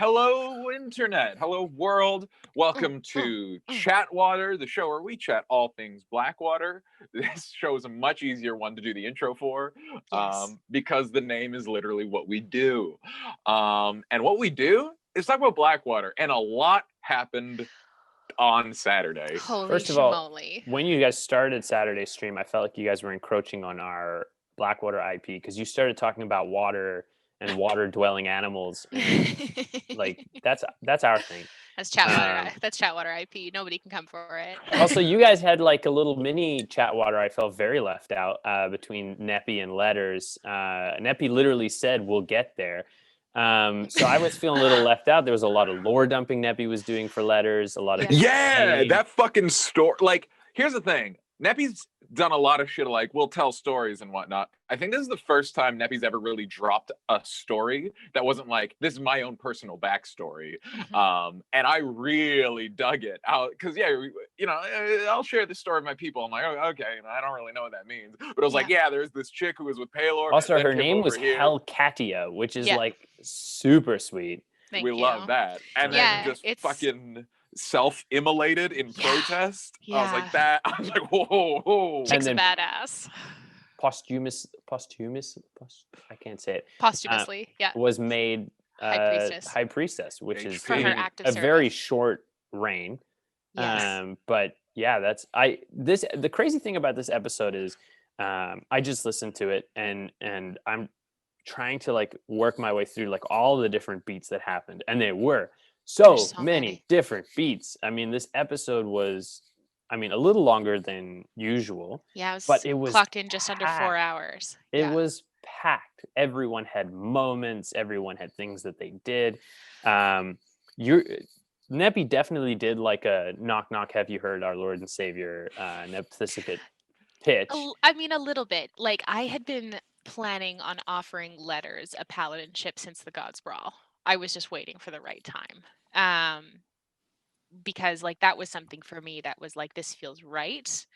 hello internet, hello world. Welcome to chatWater, the show where we chat all things Blackwater. This show is a much easier one to do the intro for, Yes. because the name is literally what we do. And what we do is talk about Blackwater, and a lot happened on Saturday. Holy First of all, schmoly. when you guys started Saturday stream, I felt like you guys were encroaching on our Blackwater IP because you started talking about water and water-dwelling animals, and like that's our thing. That's chatwater. Um, That's chatwater IP. Nobody can come for it. Also, you guys had like a little mini chatwater. I felt very left out between Neppy and Letters. Neppy literally said, "We'll get there." So I was feeling a little left out. There was a lot of lore dumping Neppy was doing for Letters. A lot of Yeah, that fucking story. Like, here's the thing. Neppy's done a lot of shit like, we'll tell stories and whatnot. I think this is the first time Neppy's ever really dropped a story that wasn't like, this is my own personal backstory. And I really dug it out because, yeah, I'll share this story with my people. I'm like, oh, okay, I don't really know what that means. But it was like, yeah, there's this chick who was with Paylor. Also, her name was Hellcatia, which is like super sweet. We love that. And then just fucking self-immolated in protest. Yeah. I was like that. I was like, whoa. Chick's a badass. Posthumous. I can't say it. Posthumously, was made high priestess, which is for her active a service. very short reign. Yes. But yeah, the crazy thing about this episode is I just listened to it and I'm trying to like work my way through like all the different beats that happened, and there were so many different beats. I mean, this episode was, a little longer than usual. Yeah, but it was clocked in just under 4 hours. It was packed. Everyone had moments. Everyone had things that they did. Neppy definitely did like a knock knock. Have you heard our Lord and Savior Nepthysicate pitch? I mean, a little bit. Like, I had been planning on offering Letters a paladinship since the Gods Brawl. I was just waiting for the right time. Because like that was something for me that was like, this feels right.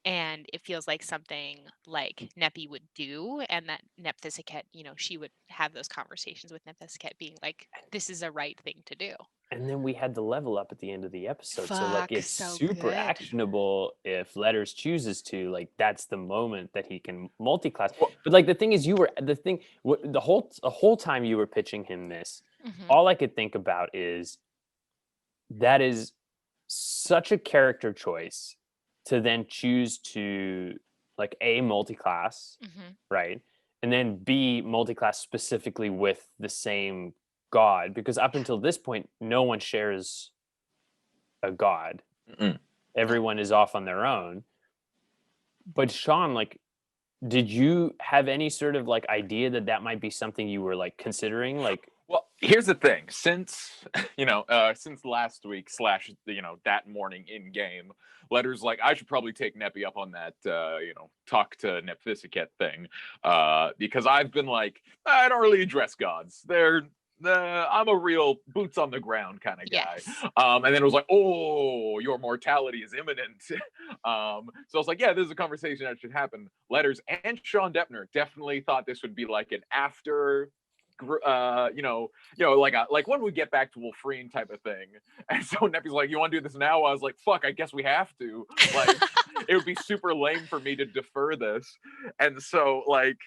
And it feels like something like Neppy would do, and that Nepthysicate, she would have those conversations with Nepthysicate being like, this is a right thing to do. And then we had the level up at the end of the episode. So like it's so super good. actionable if Letters chooses to. Like that's the moment that he can multi-class. But like the thing is, the whole time you were pitching him this, all I could think about is that is such a character choice to then choose to like A, multi-class, right? And then B, multi-class specifically with the same god, because up until this point, no one shares a god. Everyone is off on their own. But Sean, like, did you have any sort of like idea that might be something you were like considering? Like, well, here's the thing. Since since last week / that morning in game, Letters like, I should probably take Neppy up on that talk to Nepthysicate thing, because I've been like, I don't really address gods. I'm a real boots on the ground kind of guy. And then it was like, oh, your mortality is imminent. So I was like, yeah, this is a conversation that should happen. Letters and Sean Deppner definitely thought this would be like an after, like when we get back to Wolfreen type of thing. And so Neppy's like, you want to do this now? I was like, fuck, I guess we have to. Like, it would be super lame for me to defer this. And so like,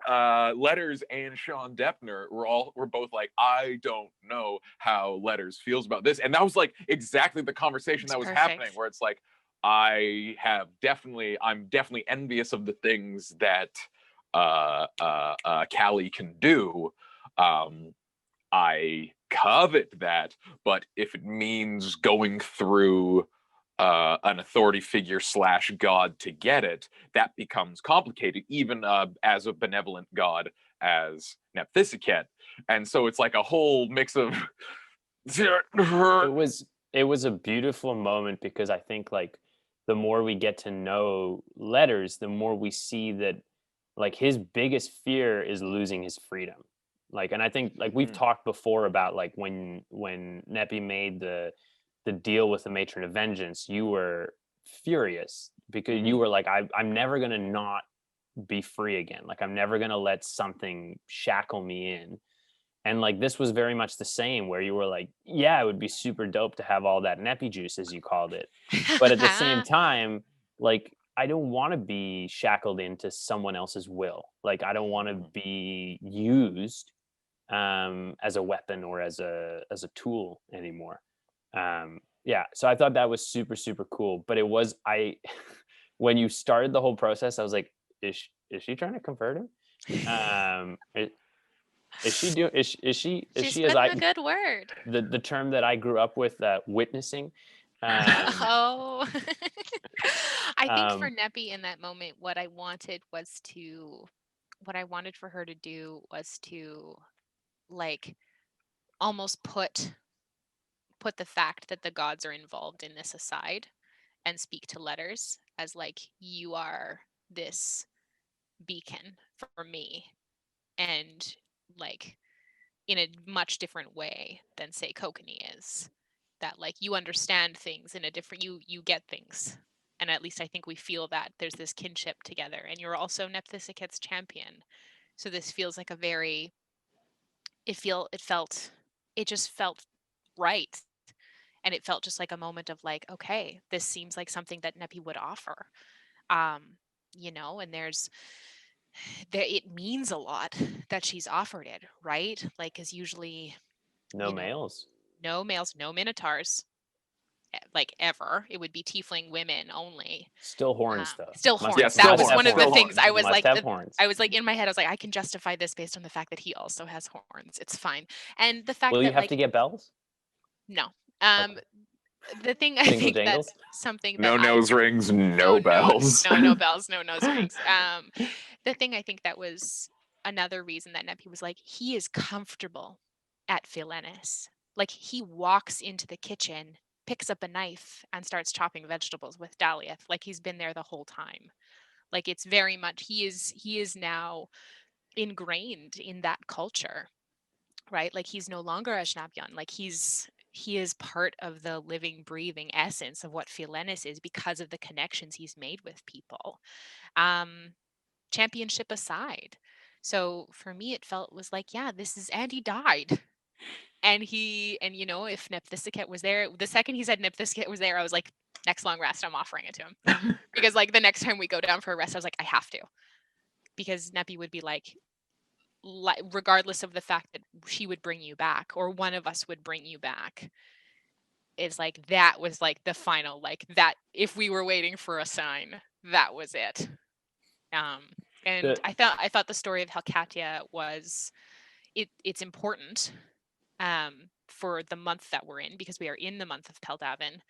Letters and Sean Deppner were both like, I don't know how Letters feels about this. And that was like exactly the conversation that was happening, where it's like, I'm definitely envious of the things that Callie can do. I covet that, but if it means going through an authority figure / god to get it, that becomes complicated, even as a benevolent god as Nepthysicate. And so it's like a whole mix of it was a beautiful moment, because I think like the more we get to know Letters, the more we see that like his biggest fear is losing his freedom. Like, and I think like we've talked before about like when Neppy made the deal with the Matron of Vengeance, you were furious because you were like, I'm never gonna not be free again. Like, I'm never gonna let something shackle me in. And like this was very much the same, where you were like, yeah, it would be super dope to have all that neppy juice, as you called it. But at the same time, like I don't want to be shackled into someone else's will. Like I don't want to be used as a weapon or as a tool anymore. Yeah, so I thought that was super super cool. But it was when you started the whole process, I was like, is she trying to convert him? Is she doing? Is she She's as putting a good word. The term that I grew up with, witnessing? Oh, I think for Neppy in that moment, what I wanted for her to do was to like almost put the fact that the gods are involved in this aside and speak to letters as like, you are this beacon for me, and like in a much different way than say Kokanee is, that like you understand things in a different, you get things, and at least I think we feel that there's this kinship together, and you're also Nepthisiket's champion, so this feels like a very it just felt right, and it felt just like a moment of like, okay, this seems like something that Neppy would offer. And it means a lot that she's offered it, right? Like, because usually no males, no minotaurs, like ever. It would be tiefling women only. Still horns though. Still horns. That was one of the things I was like. I was like in my head. I was like, I can justify this based on the fact that he also has horns. It's fine. And the fact that you have to get bells. No. The thing I think that's something that no nose rings, no bells. No bells, no nose rings. The thing I think that was another reason that Neppy was like, he is comfortable at Philenis. Like he walks into the kitchen, picks up a knife, and starts chopping vegetables with Daliath. Like he's been there the whole time. Like it's very much he is now ingrained in that culture, right? Like he's no longer a Shnabyon. Like he is part of the living, breathing essence of what Philenis is because of the connections he's made with people. Championship aside. So for me, it was like, yeah, and he died. And if Nepthisiket was there, the second he said Nepthisiket was there, I was like, next long rest, I'm offering it to him. Because like the next time we go down for a rest, I was like, I have to. Because Neppy would be like, regardless of the fact that she would bring you back or one of us would bring you back, it's like that was like the final, like that if we were waiting for a sign, that was it. And I thought the story of Helkatia was it's important for the month that we're in, because we are in the month of Peldavin,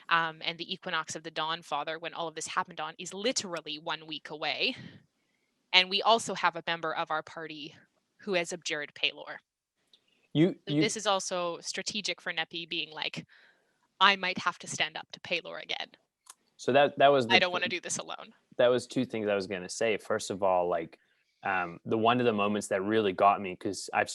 and the equinox of the Dawn Father, when all of this happened on, is literally 1 week away. And we also have a member of our party who has abjured Pelor. This is also strategic for Neppy, being like, I might have to stand up to Pelor again. So that was I don't want to do this alone. That was two things I was going to say. First of all, like the one of the moments that really got me, because I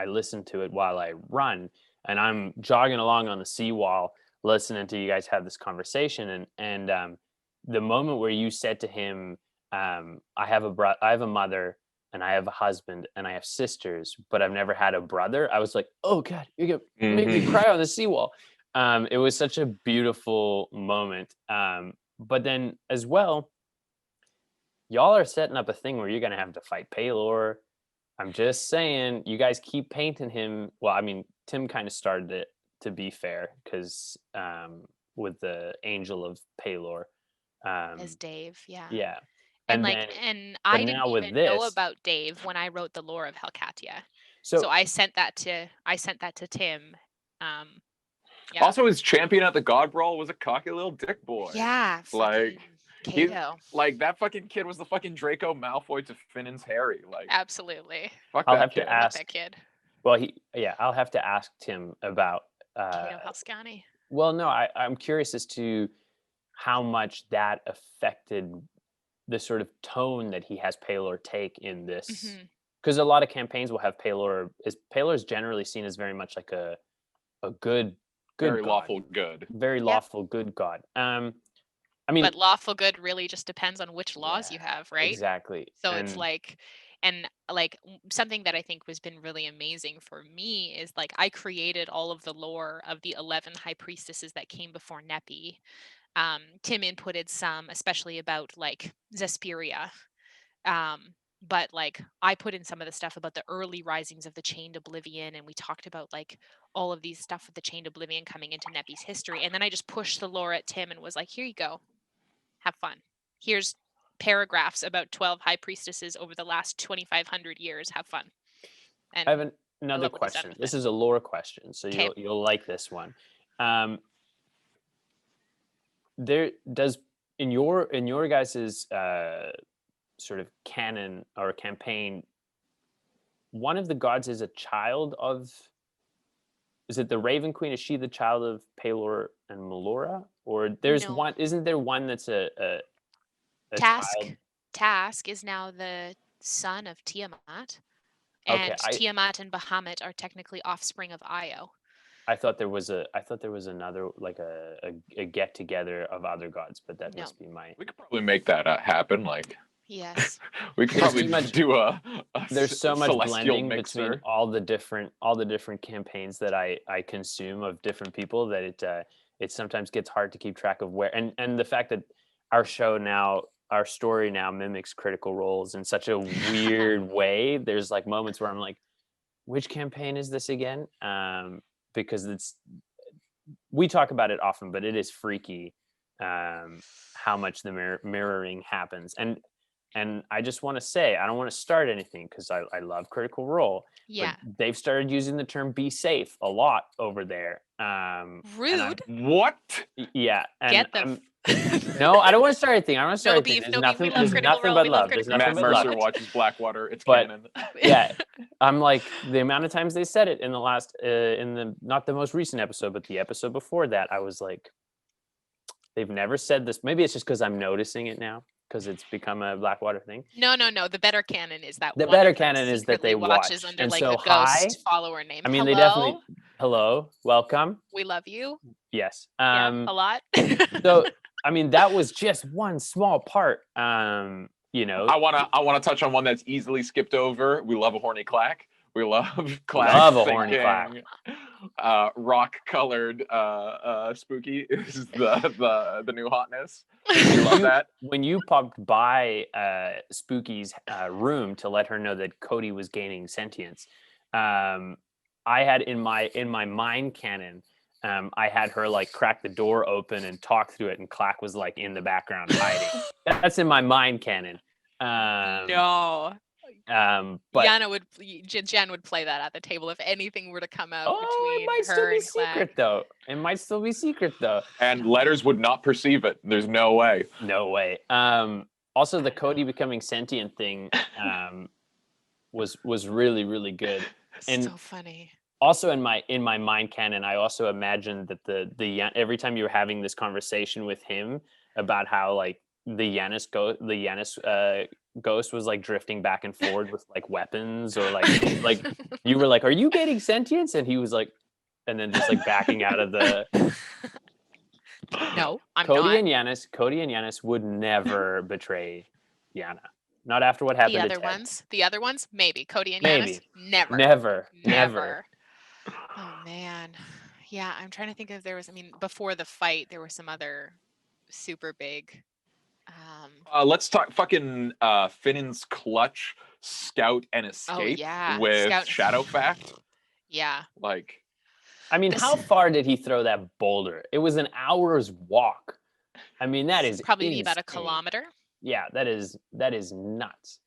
listened to it while I run, and I'm jogging along on the seawall listening to you guys have this conversation, and the moment where you said to him, I have a mother, and I have a husband, and I have sisters, but I've never had a brother. I was like, oh God, you're gonna make me cry on the seawall. It was such a beautiful moment. But then as well, y'all are setting up a thing where you're gonna have to fight Pelor. I'm just saying, you guys keep painting him. Well, I mean, Tim kind of started it, to be fair, because with the Angel of Pelor. As Dave, yeah. Yeah. And I didn't even know about Dave when I wrote the lore of Helkatia. So I sent that to Tim. Yeah. Also, his champion at the God Brawl was a cocky little dick boy. Yeah. Like Kato. Like that fucking kid was the fucking Draco Malfoy to Finn's Harry. Like absolutely. Fuck I'll that have kid. to ask that kid. Well, I'll have to ask Tim about Kato Halskani. Well, no, I'm curious as to how much that affected the sort of tone that he has Pelor take in this, because a lot of campaigns will have Pelor is generally seen as very much like a good very god. Lawful good, very lawful good god. I mean, but lawful good really just depends on which laws you have, right? Exactly. So it's like, And like something that I think has been really amazing for me is like I created all of the lore of the 11 high priestesses that came before Nepi. Tim inputted some, especially about like Zesperia. But like I put in some of the stuff about the early risings of the Chained Oblivion, and we talked about like all of these stuff with the Chained Oblivion coming into Nepi's history. And then I just pushed the lore at Tim and was like, here you go. Have fun. Here's paragraphs about 12 high priestesses over the last 2,500 years. Have fun. And I have another question. This is a lore question, so you'll like this one. There does in your guys's sort of canon or campaign, one of the gods is a child of. Is it the Raven Queen? Is she the child of Pelor and Melora? Or there's one? Isn't there one that's a child? Task is now the son of Tiamat, and Tiamat and Bahamut are technically offspring of Io. I thought there was another like a get together of other gods, but that must be my. We could probably make that happen. Like, yes, we could probably do a. There's so much blending mixer between all the different campaigns that I consume of different people that it sometimes gets hard to keep track of where and the fact that our story now mimics Critical Roles in such a weird way. There's like moments where I'm like, which campaign is this again? Because we talk about it often, but it is freaky how much the mirroring happens. And I just want to say, I don't want to start anything because I love Critical Role. Yeah. But they've started using the term "be safe" a lot over there. Rude. What? Yeah. And get them. No, I don't want to start anything. I don't want to start anything. There's nothing but love. There's nothing Matt but Mercer love. watches Blackwater. It's canon. Yeah, I'm like the amount of times they said it in the last, not the most recent episode, but the episode before that. I was like, they've never said this. Maybe it's just because I'm noticing it now because it's become a Blackwater thing. No. The better canon is that the better canon is that they watches watch. under and like so a ghost follower name. I mean, hello? They definitely. Hello, welcome. We love you. Yes. A lot. So. I mean, that was just one small part. I wanna touch on one that's easily skipped over. We love a horny clack. We love clack. Love a horny clack. Rock-colored spooky is the new hotness. You love that. When you popped by Spooky's room to let her know that Cody was gaining sentience, I had in my mind canon. I had her like crack the door open and talk through it, and Clack was like in the background hiding. That's in my mind canon. No. But Jen would play that at the table if anything were to come out it between might her still be and Clack. secret though. It might still be secret though. And letters would not perceive it. There's no way. No way. Also, the Cody becoming sentient thing was really, really good. And so funny. Also, in my mind canon, I also imagined that the every time you were having this conversation with him about how like the Yanis ghost was like drifting back and forward with like weapons or like you were like, "Are you getting sentience?" And he was like, and then just like backing out of the. No, I'm Cody not. Cody and Yanis would never betray Yana. Not after what happened. The other ones, maybe. Cody and Yanis, never. Oh man, yeah. I'm trying to think if there was. I mean, before the fight, there were some other super big. Let's talk fucking Finnan's clutch, scout and escape with Shadowfact. Yeah. Like, I mean, how far did he throw that boulder? It was an hour's walk. I mean, that is probably insane. about a kilometer. Yeah, that is nuts.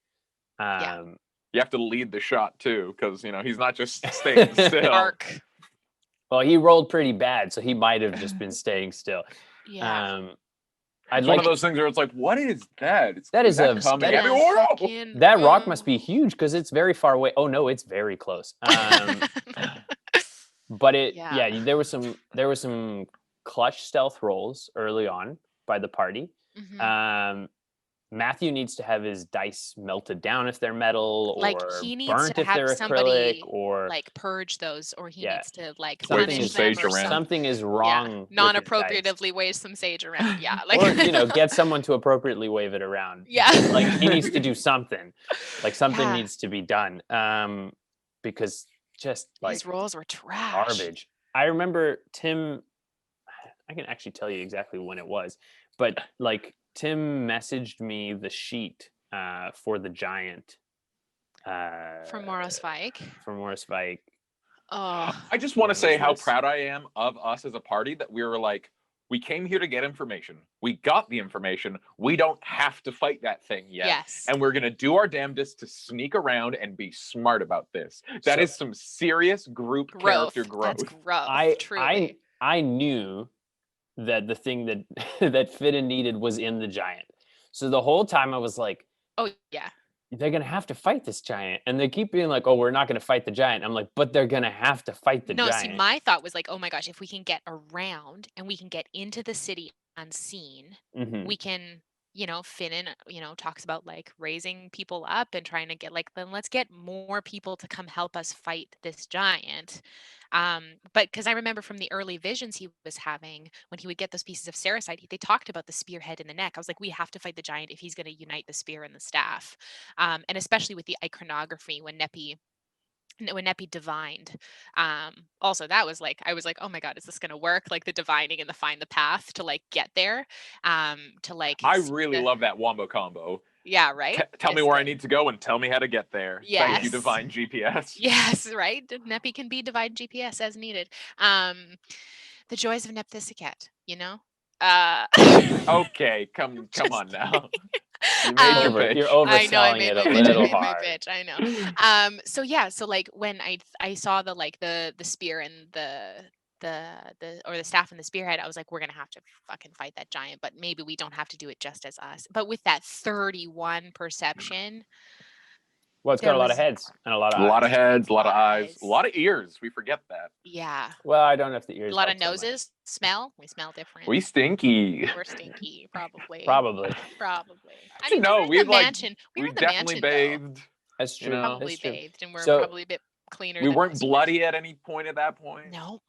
Yeah. You have to lead the shot too, because he's not just staying still. Arc. Well, he rolled pretty bad, so he might have just been staying still. Yeah. It's one of those things where it's like, what is that? That rock must be huge because it's very far away. Oh no, it's very close. But there were some clutch stealth rolls early on by the party. Mm-hmm. Matthew needs to have his dice melted down if they're metal, or Like he needs burnt to if have they're acrylic, somebody or like purge those, or he Yeah. needs to like Something punish is- them sage or around. something is wrong. Yeah, with his dice. non-appropriately wave some sage around. Yeah, like Or get someone to appropriately wave it around. Yeah. Like he needs to do something. Like something Yeah. needs to be done. Because just like His rolls were trash. garbage. I remember Tim. I can actually tell you exactly when it was, but like Tim messaged me the sheet for the giant. From Moros Vike. From Morris Vike. Oh, I just want to When say was how this? proud I am of us as a party that we were like, we came here to get information. We got the information. We don't have to fight that thing yet. yes. And we're going to do our damnedest to sneak around and be smart about this. That is some serious group character growth. That's growth. Truly. I knew that the thing that that Fidden needed was in the giant. So the whole time I was like, Oh yeah. they're gonna have to fight this giant, and they keep being like, "Oh, we're not gonna fight the giant." I'm like, "But they're gonna have to fight the No, giant." see, my thought was like, oh my gosh, if we can get around and we can get into the city unseen, Mhm. we can, Finnan, talks about like raising people up and trying to get like, then let's get more people to come help us fight this giant. But because I remember from the early visions he was having when he would get those pieces of Saracite, they talked about the spearhead in the neck. I was like, we have to fight the giant if he's going to unite the spear and the staff. And especially with the iconography when Nepi divined. Also that was like, I was like, oh my god, is this gonna work? Like the divining and the find the path to like get there. To like I really love that wombo combo. Yeah, right. Tell me where I need to go and tell me how to get there. Thank you, Yes. divine GPS. Yes, right. Nepi can be divine GPS as needed. The joys of Nepthisicat, Okay, come on now. You made Um, your pitch. You're I know I overselling made it my a pitch. I little made my hard. pitch. I know. So yeah, so like when I saw the spear and the staff and the spearhead, I was like, we're gonna have to fucking fight that giant, but maybe we don't have to do it just as us. But with that 31 perception, Well, it's got there a lot of was- heads and a lot of A lot eyes. of heads, a lot of eyes, Eyes. a lot of ears. We forget that. yeah, Well, I don't know if the a ears. lot of help so much. noses. We smell different. We stinky. We're stinky, probably. Probably. Probably. I Actually, mean, no, we were in we've the like mansion. We were we in the definitely mansion, though. bathed. That's true. know, Probably That's true. bathed, and we're So- probably a bit cleaner. We than weren't most of us. bloody at any point at that point. No.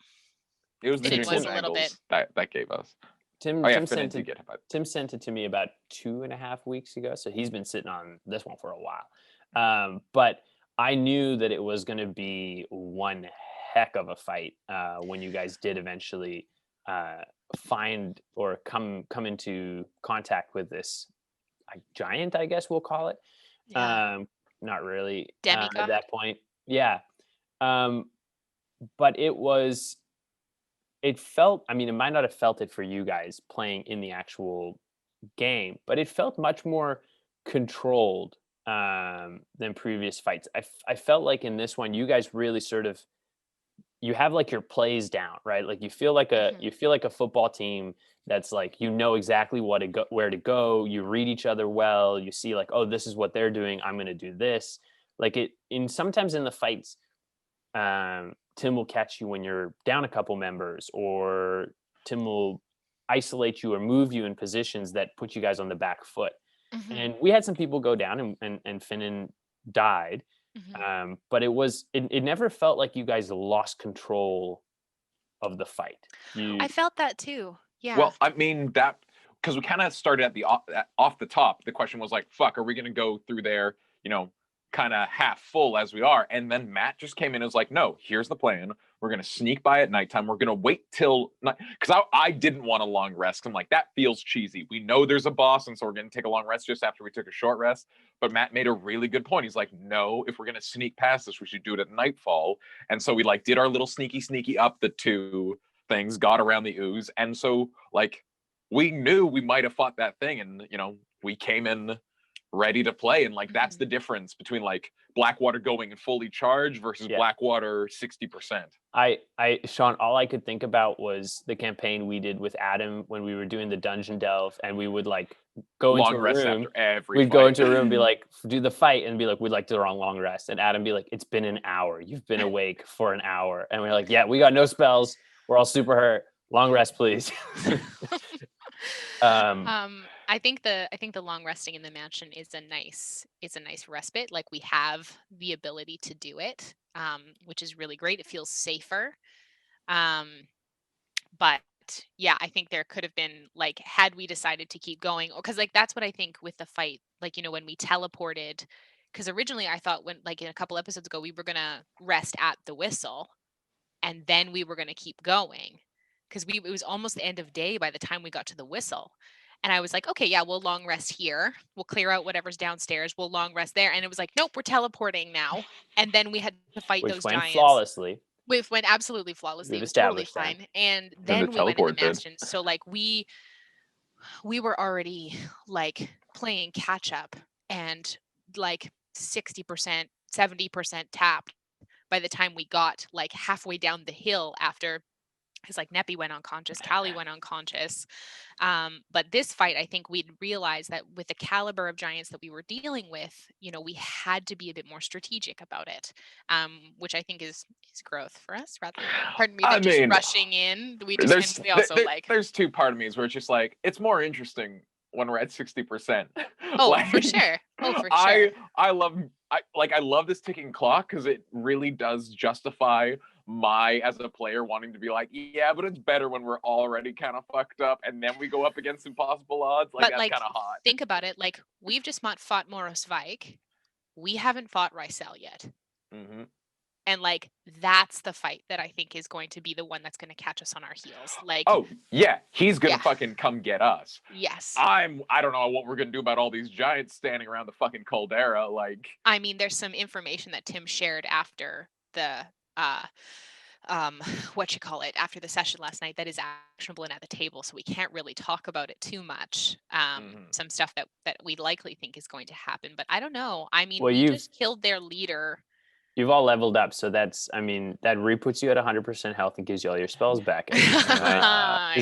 It was the Fitting visual was a little angles bit. that gave us. Tim, Oh yeah, Tim Finn sent did it. get hit by. Tim sent it to me about 2.5 weeks ago, so he's been sitting on this one for a while. But I knew that it was going to be one heck of a fight when you guys did eventually find or come into contact with this giant, I guess we'll call it. Yeah. Not really at Demigod? that point. Yeah. But it felt, I mean, it might not have felt it for you guys playing in the actual game, but it felt much more controlled than previous fights. I felt like in this one, you guys really sort of, you have like your plays down, right? Like you feel like a football team that's like, exactly where to go. You read each other well. You see like, oh, this is what they're doing. I'm going to do this. Like sometimes in the fights, Tim will catch you when you're down a couple members, or Tim will isolate you or move you in positions that put you guys on the back foot. Mhm. And we had some people go down and Finnan died. Mhm. But it never felt like you guys lost control of the fight. I felt that too. Yeah. Well, I mean that because we kind of started at the off the top. The question was like, "Fuck, are we gonna go through there?" Kind of half full as we are. And then Matt just came in and was like, "No, here's the plan. We're gonna sneak by at nighttime. We're gonna wait till night because I didn't want a long rest. I'm like, that feels cheesy. We know there's a boss, and so we're gonna take a long rest just after we took a short rest." But Matt made a really good point. He's like, "No, if we're gonna sneak past this, we should do it at nightfall." And so we like did our little sneaky up the two things, got around the ooze, and so like we knew we might have fought that thing, and we came in ready to play. And like that's the difference between like Blackwater going fully charged versus Blackwater 60%. Sean, all I could think about was the campaign we did with Adam when we were doing the dungeon delve, and we would like go long into a rest room. after every We'd fight. go into a room and be like, do the fight, and be like, we'd like to do a long rest. And Adam be like, it's been an hour. You've been awake for an hour. And we're like, yeah, we got no spells. We're all super hurt. Long rest, please. I think the long resting in the mansion is a nice respite. Like, we have the ability to do it, which is really great. It feels safer. But yeah, I think there could have been, like, had we decided to keep going, because like that's what I think with the fight, like, when we teleported, because originally I thought, when, like, in a couple episodes ago, we were gonna rest at the whistle and then we were gonna keep going, because it was almost the end of day by the time we got to the whistle. And I was like, okay, yeah, we'll long rest here. We'll clear out whatever's downstairs. We'll long rest there. And it was like, nope, we're teleporting now. And then we had to fight Which those went giants. flawlessly. It went absolutely flawlessly. We've It was totally established that. fine. And the then we went in the teleport did. mansion. So like we were already like playing catch up and like 60%, 70% tapped by the time we got like halfway down the hill, after, because like Neppy went unconscious, Callie went unconscious. But this fight, I think we'd realized that with the caliber of giants that we were dealing with, we had to be a bit more strategic about it, which I think is growth for us, rather, pardon me, than just rushing in. We just, we also like. There's two part of me where it's just like, it's more interesting when we're at 60%. Oh, like, for sure. Oh, for sure. I love this ticking clock, because it really does justify my, as a player, wanting to be like, yeah, but it's better when we're already kind of fucked up and then we go up against impossible odds. Like, but that's kind of hot. Think about it. Like, we've just fought Moros Vike. We haven't fought Rysel yet. Mm-hmm. And like, that's the fight that I think is going to be the one that's going to catch us on our heels. Like, oh yeah, he's gonna fucking come get us. Yes. I don't know what we're gonna do about all these giants standing around the fucking caldera. Like, I mean, there's some information that Tim shared after the after the session last night that is actionable and at the table, so we can't really talk about it too much. Some stuff that we likely think is going to happen, but I don't know. I mean, we just killed their leader. You've all leveled up, so that re-puts you at 100% health and gives you all your spells back. Is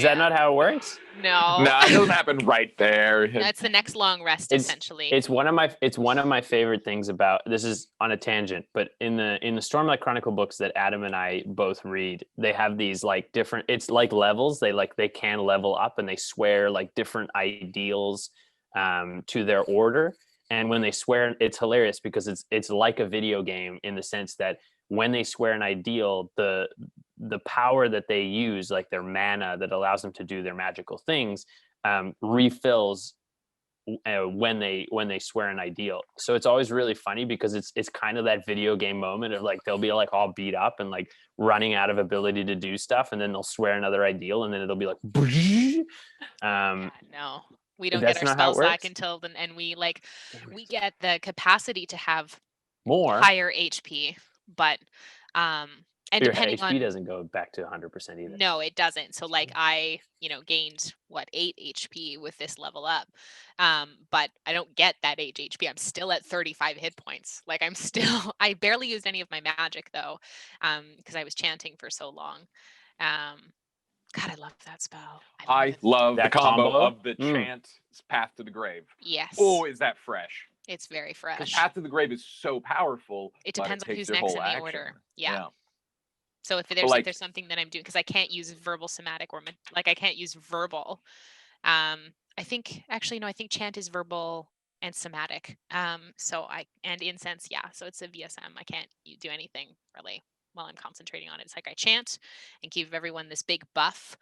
that not how it works? No, it doesn't happen right there. That's the next long rest, essentially. It's one of my favorite things about this. Is on a tangent, but in the Stormlight Chronicle books that Adam and I both read, they have these like different. It's like levels. They can level up, and they swear like different ideals to their order. And when they swear, it's hilarious because it's like a video game in the sense that when they swear an ideal, the power that they use, like their mana that allows them to do their magical things, refills when they swear an ideal. So it's always really funny because it's kind of that video game moment of like they'll be like all beat up and like running out of ability to do stuff, and then they'll swear another ideal, and then it'll be like. No. We don't get our spells back until then, and we get the capacity to have more higher HP, but and your depending HP doesn't go back to 100% either. No, it doesn't. So like I, gained 8 HP with this level up, but I don't get that 8 HP. I'm still at 35 hit points. Like I barely used any of my magic though, because I was chanting for so long. God, I love that spell. I love the combo of the chant Path to the Grave. Yes. Oh, is that fresh? It's very fresh. Path to the Grave is so powerful. It depends on who's next in the order. Yeah. So if there's something that I'm doing, because I can't use verbal, somatic, or I can't use verbal. I think chant is verbal and somatic. And incense, so it's a VSM. I can't do anything really while I'm concentrating on it. It's like I chant and give everyone this big buff,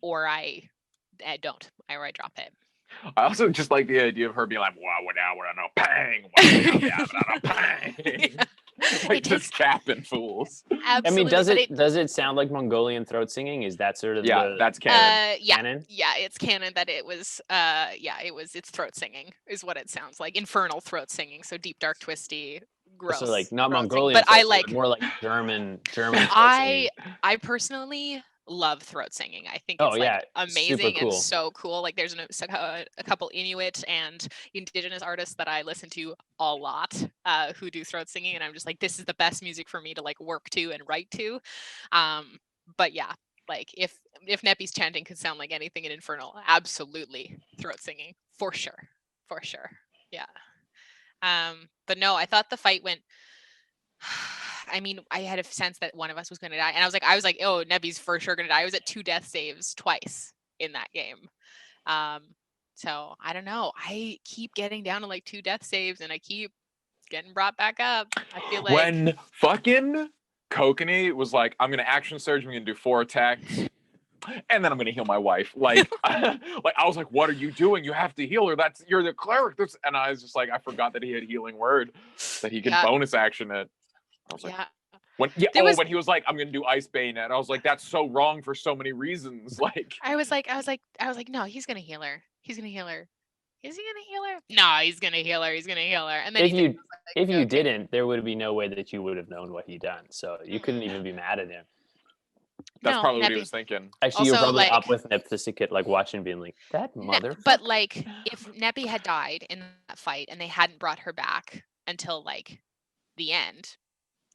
or I don't, or I drop it. I also just like the idea of her being like, wow, now we're on a pang. Pang. Like just capping fools. Absolutely. I mean, does it sound like Mongolian throat singing? Is that sort of that's canon. Canon? Yeah, it's canon that it was it's throat singing is what it sounds like. Infernal throat singing. So deep, dark, twisty. Gross. So like not Mongolian, but I like more like German. I personally love throat singing. I think it's amazing cool. And so cool. Like there's a couple Inuit and indigenous artists that I listen to a lot who do throat singing, and I'm just like, this is the best music for me to like work to and write to. But yeah, like if Neppy's chanting could sound like anything in Infernal, absolutely throat singing for sure. Yeah. But no, I thought the fight went. I mean, I had a sense that one of us was going to die, and I was like, oh, Neppy's for sure going to die. I was at 2 death saves twice in that game. So I don't know. I keep getting down to like 2 death saves and I keep getting brought back up. I feel like When fucking Kokanee was like, I'm gonna action surge, I'm gonna do 4 attacks, and then I'm gonna heal my wife. Like, like I was like, what are you doing? You have to heal her. You're the cleric. And I was just like, I forgot that he had healing word, that he could Yeah. bonus action it. I was like, yeah. when he was like, I'm gonna do Ice Bayonet. I was like, that's so wrong for so many reasons. Like, I was like, no, he's gonna heal her. He's gonna heal her. Is he gonna heal her? No, he's gonna heal her. He's gonna heal her. And then If he did. you if you didn't, there would be no way that you would have known what he done. So you couldn't even be mad at him. that's No, probably what he Neppy. was thinking. Actually, you're Also, probably like, up with Nepthisicate, like watching, being like, that mother. but like, if Neppy had died in that fight and they hadn't brought her back until like the end,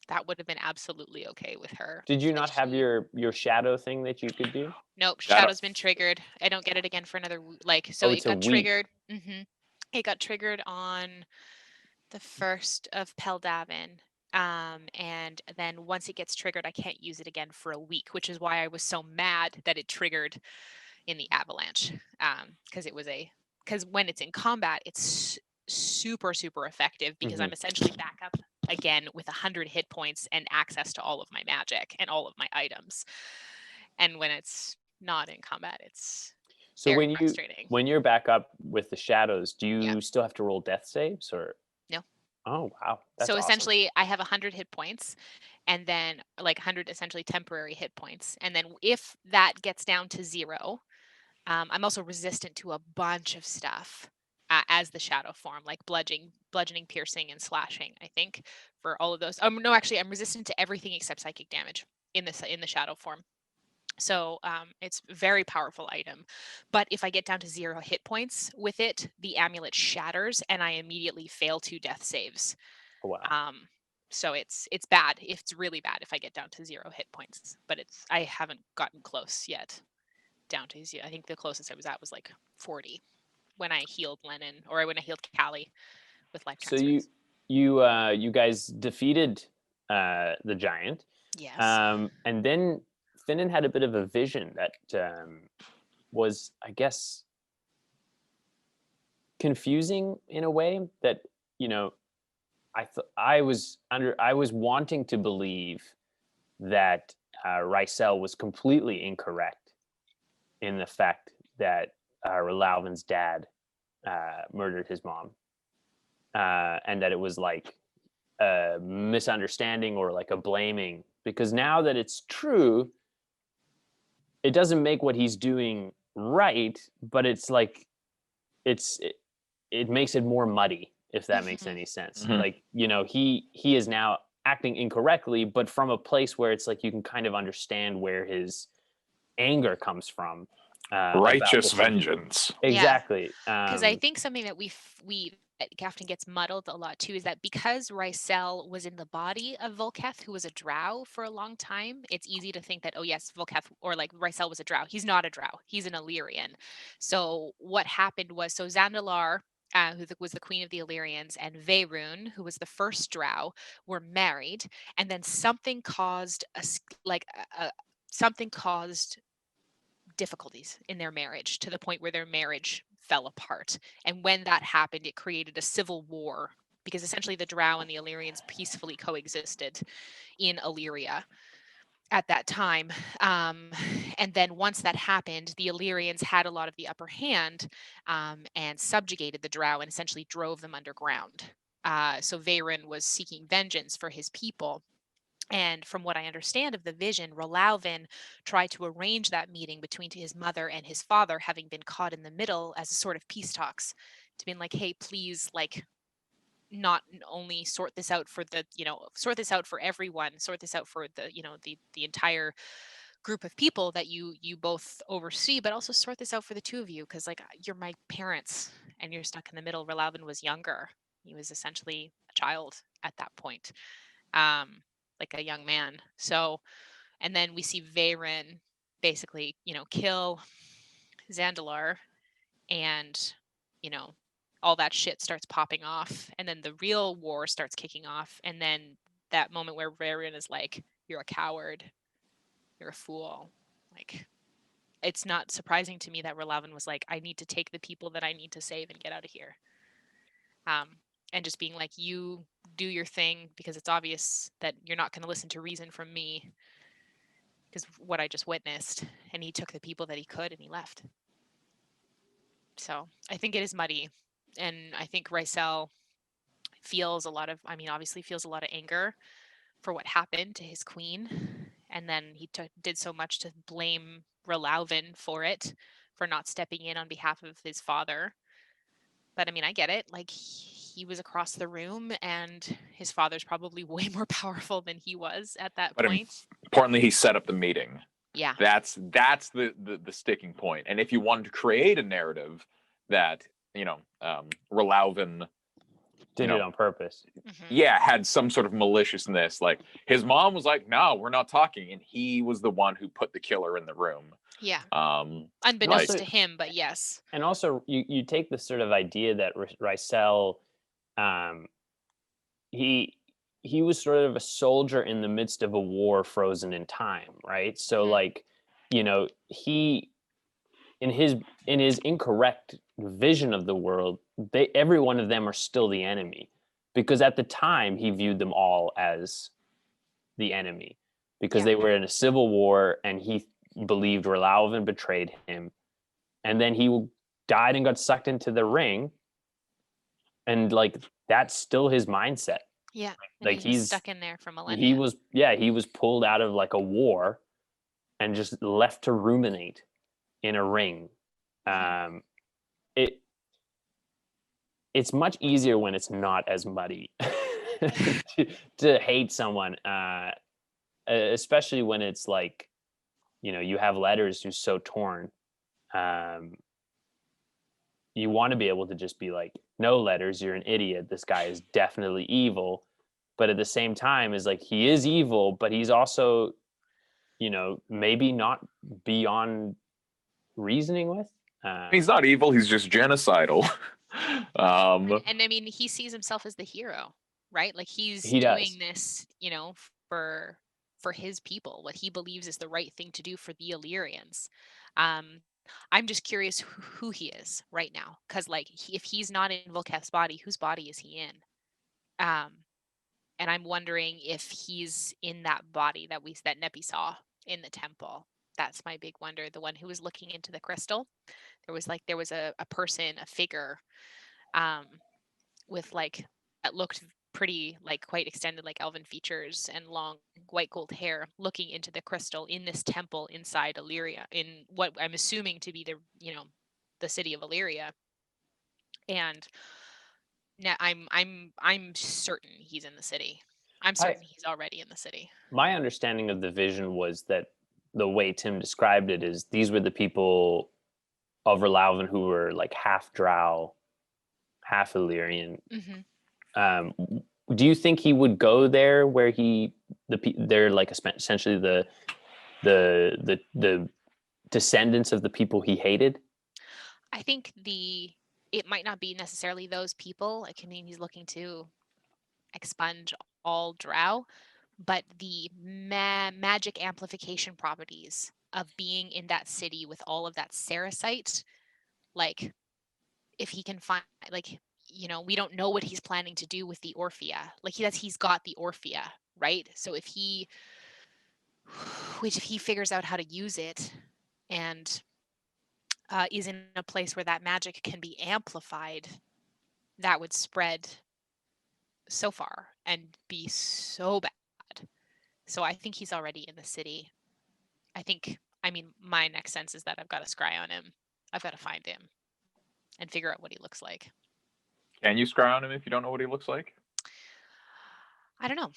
that would have been absolutely okay with her. Did you But not have your shadow thing that you could do? Nope, Shadow- Shadow's been triggered. I don't get it again for another like. So Oh, it it's a got week. triggered. It got triggered on the 1st of Peldavin. And then once it gets triggered, I can't use it again for a week, which is why I was so mad that it triggered in the avalanche. Because when it's in combat, it's super effective because I'm essentially back up again with 100 hit points and access to all of my magic and all of my items. And when it's not in combat, it's So very frustrating. when you're back up with the shadows, do you Yeah. still have to roll death saves or? No. Oh wow, that's So awesome. essentially, I have 100 hit points, and then like 100 essentially temporary hit points, and then if that gets down to 0, I'm also resistant to a bunch of stuff as the shadow form, like bludgeoning, piercing, and slashing. I think for all of those. No, actually, I'm resistant to everything except psychic damage in the shadow form. So it's a very powerful item. But if I get down to 0 hit points with it, the amulet shatters and I immediately fail 2 death saves. Oh, wow. So it's bad. It's really bad if I get down to 0 hit points. But I haven't gotten close yet down to 0. I think the closest I was at was like 40 when I healed Lennon or when I healed Callie with life So transfers. you guys defeated the giant. Yes. And then Finnan had a bit of a vision that was, I guess, confusing in a way that, I was wanting to believe that Rysel was completely incorrect in the fact that Relalvin's dad murdered his mom, and that it was like a misunderstanding or like a blaming, because now that it's true, it doesn't make what he's doing right, but it's like it makes it more muddy, if that makes any sense. Like, he is now acting incorrectly, but from a place where it's like you can kind of understand where his anger comes from. Righteous vengeance. Exactly. Because I think something that we often gets muddled a lot too is that because Rysel was in the body of Volketh, who was a drow for a long time, it's easy to think that, oh yes, Volketh or like Rysel was a drow. He's not a drow. He's an Illyrian. So what happened was, Zandalar, who was the queen of the Illyrians, and Veyrun, who was the first drow, were married, and then something caused something caused difficulties in their marriage to the point where their marriage fell apart. And when that happened, it created a civil war because essentially the Drow and the Illyrians peacefully coexisted in Illyria at that time. And then once that happened, the Illyrians had a lot of the upper hand and subjugated the Drow and essentially drove them underground. So Veyrun was seeking vengeance for his people. And from what I understand of the vision, Relalvin tried to arrange that meeting between his mother and his father, having been caught in the middle as a sort of peace talks, to be like, hey, please, like, not only sort this out for sort this out for everyone, sort this out for the entire group of people that you both oversee, but also sort this out for the two of you, because like you're my parents and you're stuck in the middle. Relalvin was younger. He was essentially a child at that point. Like a young man. So, and then we see Veyrun basically, kill Zandalar, and, all that shit starts popping off. And then the real war starts kicking off. And then that moment where Veyrun is like, you're a coward, you're a fool. Like, it's not surprising to me that Relavin was like, I need to take the people that I need to save and get out of here. And just being like, you do your thing, because it's obvious that you're not going to listen to reason from me, because what I just witnessed. And he took the people that he could and he left. So I think it is muddy. And I think Rysel feels a lot of, obviously feels a lot of anger for what happened to his queen. And then he did so much to blame Relavin for it, for not stepping in on behalf of his father. But I get it. Like, he was across the room, and his father's probably way more powerful than he was at that point. Importantly, he set up the meeting. Yeah. That's the sticking point. And if you wanted to create a narrative that, Relavin did it on purpose. Yeah, had some sort of maliciousness. Like, his mom was like, no, we're not talking. And he was the one who put the killer in the room. Yeah. like, Unbeknownst to him, but yes. And also, you take the sort of idea that Rysel, he was sort of a soldier in the midst of a war frozen in time, right? So like, he, in his incorrect vision of the world, every one of them are still the enemy, because at the time he viewed them all as the enemy, because they were in a civil war, and he believed Relavin betrayed him, and then he died and got sucked into the ring, and like that's still his mindset. Yeah, like he's stuck in there for millennia. He was pulled out of like a war and just left to ruminate in a ring. It's much easier when it's not as muddy to hate someone, especially when it's like, you have letters who's so torn. You want to be able to just be like, no, Letters, you're an idiot. This guy is definitely evil. But at the same time, is like, he is evil, but he's also, maybe not beyond reasoning with. He's not evil. He's just genocidal. And he sees himself as the hero, right? Like, he's doing this, for his people, what he believes is the right thing to do for the Illyrians. I'm just curious who he is right now, because like, if he's not in Volketh's body, whose body is he in? And I'm wondering if he's in that body that Nepi saw in the temple. That's my big wonder. The one who was looking into the crystal. There was a person, a figure, with like, that looked pretty, like, quite extended, like elven features and long white gold hair, looking into the crystal in this temple inside Illyria, in what I'm assuming to be the city of Illyria. And now I'm certain he's in the city. I'm certain he's already in the city. My understanding of the vision was that the way Tim described it is these were the people of Relavin who were like half Drow, half Illyrian. Do you think he would go there where they're like essentially the descendants of the people he hated? I think it might not be necessarily those people. Like, he's looking to expunge all Drow, but the magic amplification properties of being in that city with all of that Saracite, like, if he can find, like, we don't know what he's planning to do with the Orphea. Like, he's got the Orphea, right? So if he figures out how to use it, and is in a place where that magic can be amplified, that would spread so far and be so bad. So I think he's already in the city. My next sense is that I've got to scry on him. I've got to find him and figure out what he looks like. Can you scry on him if you don't know what he looks like? I don't know.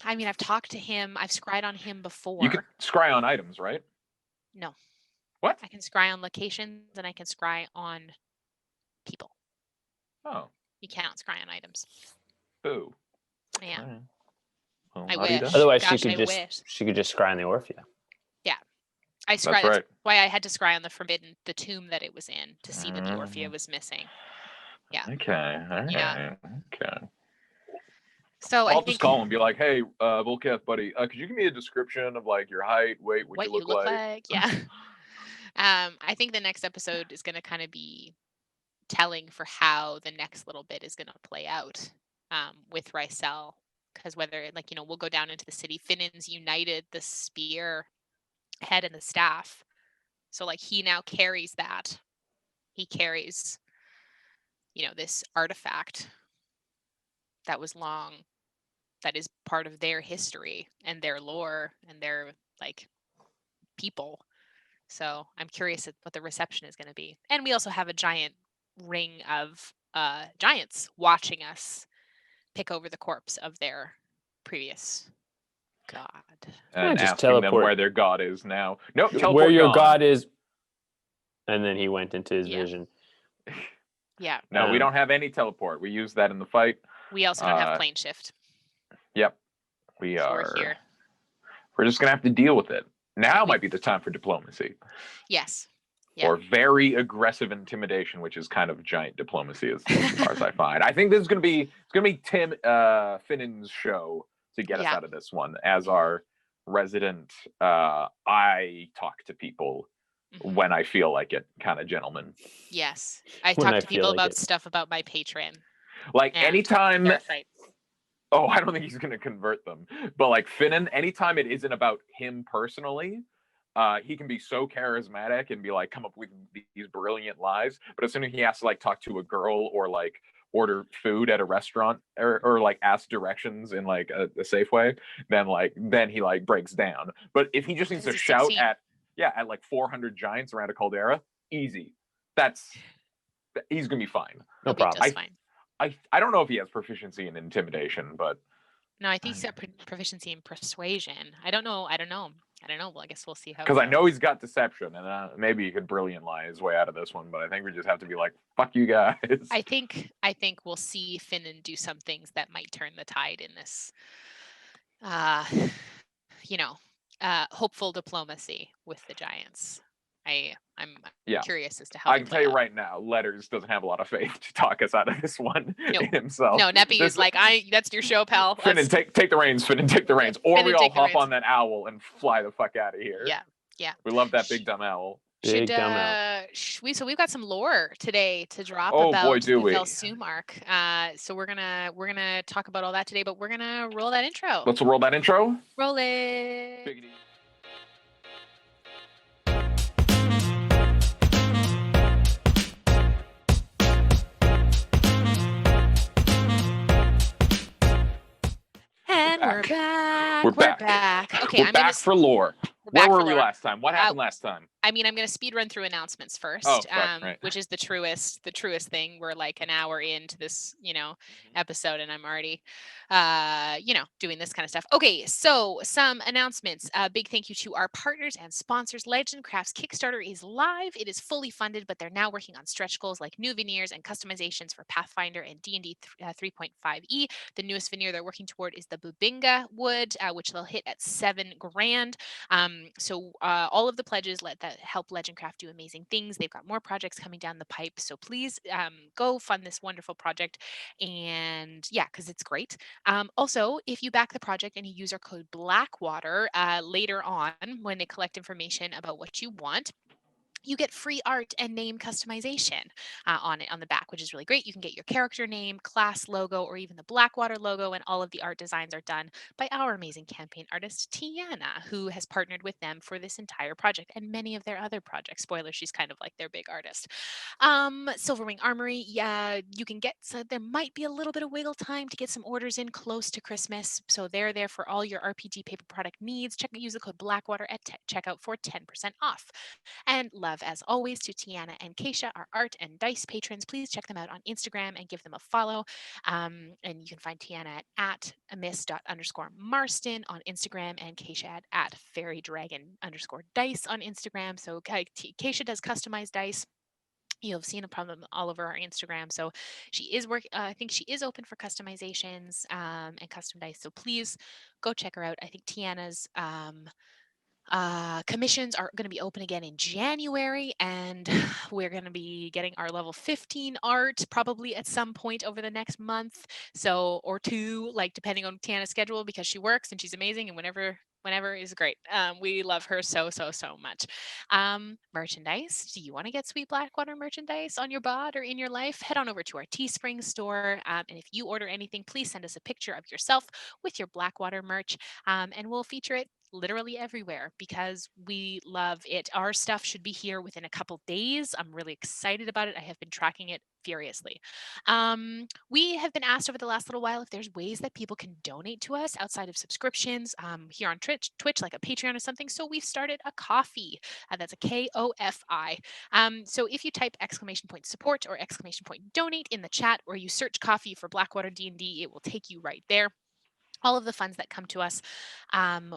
I've talked to him. I've scried on him before. You can scry on items, right? No. What? I can scry on locations, and I can scry on people. Oh. You cannot scry on items. Boo. Yeah. Right. Well, I wish. Otherwise, Gosh, she could just scry on the Orphea. Yeah. I scry. That's right. That's why I had to scry on the tomb that it was in, to see that the Orphea was missing. Yeah. Okay. All right. Yeah. Okay. So I'll just call him and be like, "Hey, Volketh, buddy, could you give me a description of like your height, weight, what you look like?" Yeah. I think the next episode is going to kind of be telling for how the next little bit is going to play out with Rysel. Because whether, like, we'll go down into the city. Finnan's united the spear head and the staff. So, like, he now carries that. He carries, this artifact that is part of their history and their lore and their, like, people. So I'm curious at what the reception is going to be. And we also have a giant ring of giants watching us pick over the corpse of their previous god. And just asking them teleport. where their god is now. Nope, teleport Where your gone. god is. And then he went into his vision. Yeah. No, we don't have any teleport. We use that in the fight. We also don't have plane shift. Yep. We So are we're here. We're just gonna have to deal with it. Now might be the time for diplomacy. Yes. Yeah. Or very aggressive intimidation, which is kind of giant diplomacy as far as I find. I think this is gonna be Tim Finnan's show to get us out of this one. As our resident I talk to people when I feel like it kind of gentleman. Yes. I talk to people about stuff about my Patreon. Like anytime Oh, I don't think he's going to convert them. But like Finnan, anytime it isn't about him personally, he can be so charismatic and be like, come up with these brilliant lies. But as soon as he has to like talk to a girl or like order food at a restaurant or like ask directions in like a Safeway, then he like breaks down. But if he just needs to shout at like 400 giants around a caldera, easy. He's going to be fine. No problem. I don't know if he has proficiency in intimidation, but no, I think he's got proficiency in persuasion. I don't know. Well, I guess we'll see how. Because I know he's got deception, and maybe he could brilliant lie his way out of this one. But I think we just have to be like, "Fuck you guys." I think we'll see Finnan do some things that might turn the tide in this. Hopeful diplomacy with the giants. I'm curious as to how. I can tell you right now, Letters doesn't have a lot of faith to talk us out of this one himself. No, Neppy is like, that's your show, pal. Finnan, take the reins, Finnan, take the reins. Or we all hop on that owl and fly the fuck out of here. Yeah. We love that big dumb owl. We've got some lore today to drop about the Vel Soom Arc. So we're gonna talk about all that today, but we're gonna roll that intro. Let's roll that intro. Roll it. Biggity. And we're back. We're back. Okay, I'm back for lore. Where were we last time? What happened last time? I mean, I'm going to speed run through announcements first, right. which is the truest thing. We're like an hour into this, episode, and I'm already, doing this kind of stuff. Okay, so some announcements. Big thank you to our partners and sponsors. Legend Crafts Kickstarter is live. It is fully funded, but they're now working on stretch goals like new veneers and customizations for Pathfinder and D&D 3.5e. The newest veneer they're working toward is the Bubinga wood, which they'll hit at $7,000. So all of the pledges help Legendcraft do amazing things. They've got more projects coming down the pipe. So please go fund this wonderful project. And because it's great. Also, if you back the project and you use our code Blackwater later on when they collect information about what you want, you get free art and name customization on the back, which is really great. You can get your character name, class logo, or even the Blackwater logo, and all of the art designs are done by our amazing campaign artist, Tiana, who has partnered with them for this entire project and many of their other projects. Spoiler, she's kind of like their big artist. Silverwing Armory, you can get, so there might be a little bit of wiggle time to get some orders in close to Christmas. So they're there for all your RPG paper product needs. Use the code Blackwater at checkout for 10% off. And love, as always, to Tiana and Keisha, our art and dice patrons. Please check them out on Instagram and give them a follow. And you can find Tiana at amiss._Marston on Instagram and Keisha at fairydragon_dice on Instagram. So Keisha does customized dice. You'll have seen a problem all over our Instagram. So she is I think she is open for customizations and custom dice. So please go check her out. I think Tiana's commissions are going to be open again in January, and we're going to be getting our level 15 art probably at some point over the next month, or two, like depending on Tiana's schedule, because she works and she's amazing, and whenever Whenever is great. We love her so much. Merchandise. Do you want to get sweet Blackwater merchandise on your bod or in your life? Head on over to our Teespring store. And if you order anything, please send us a picture of yourself with your Blackwater merch, and we'll feature it literally everywhere because we love it. Our stuff should be here within a couple days. I'm really excited about it. I have been tracking it furiously. We have been asked over the last little while if there's ways that people can donate to us outside of subscriptions, here on Twitch, like a Patreon or something. So we've started a coffee. That's a KOFI. So if you type !support or !donate in the chat, or you search coffee for Blackwater D&D, it will take you right there. All of the funds that come to us,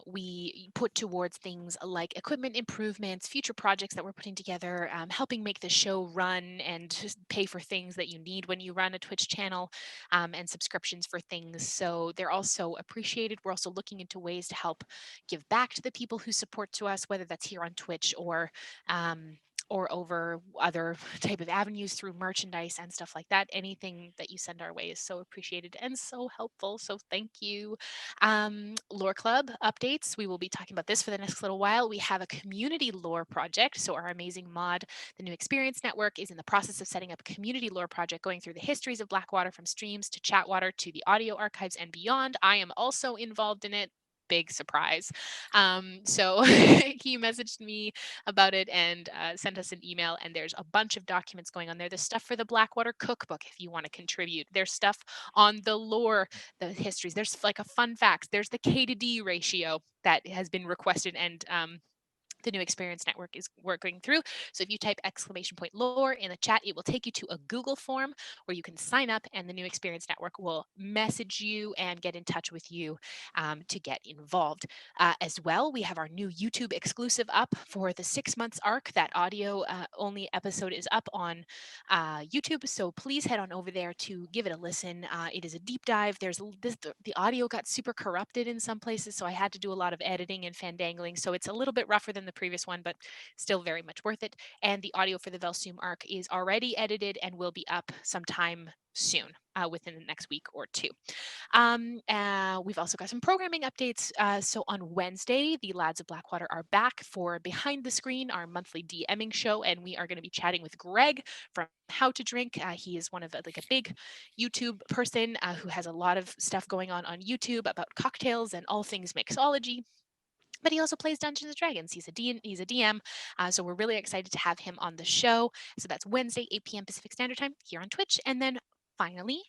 we put towards things like equipment improvements, future projects that we're putting together, helping make the show run and just pay for things that you need when you run a Twitch channel, and subscriptions for things. So they're also appreciated. We're also looking into ways to help give back to the people who support to us, whether that's here on Twitch or over other type of avenues through merchandise and stuff like that. Anything that you send our way is so appreciated and so helpful. So thank you. Lore Club updates. We will be talking about this for the next little while. We have a community lore project. So our amazing mod, the New Experience Network, is in the process of setting up a community lore project going through the histories of Blackwater from streams to chatwater to the audio archives and beyond. I am also involved in it. Big surprise. So he messaged me about it and sent us an email, and there's a bunch of documents going on there. There's stuff for the Blackwater cookbook if you want to contribute. There's stuff on the lore, the histories. There's like a fun fact. There's the K to D ratio that has been requested, and the New Experience Network is working through. So if you type !lore in the chat, it will take you to a Google form where you can sign up, and the New Experience Network will message you and get in touch with you to get involved. As well, we have our new YouTube exclusive up for the 6 months arc. That audio only episode is up on YouTube, so please head on over there to give it a listen. It is a deep dive. The audio got super corrupted in some places, so I had to do a lot of editing and fandangling. So it's a little bit rougher than the previous one, but still very much worth it. And the audio for the Vel Soom Arc is already edited and will be up sometime soon, within the next week or two. We've also got some programming updates. So on Wednesday, the Lads of Blackwater are back for Behind the Screen, our monthly DMing show, and we are going to be chatting with Greg from How to Drink. He is one of a big YouTube person who has a lot of stuff going on YouTube about cocktails and all things mixology. But he also plays Dungeons and Dragons. He's a DM, so we're really excited to have him on the show. So that's Wednesday, 8 p.m. Pacific Standard Time here on Twitch. And then finally,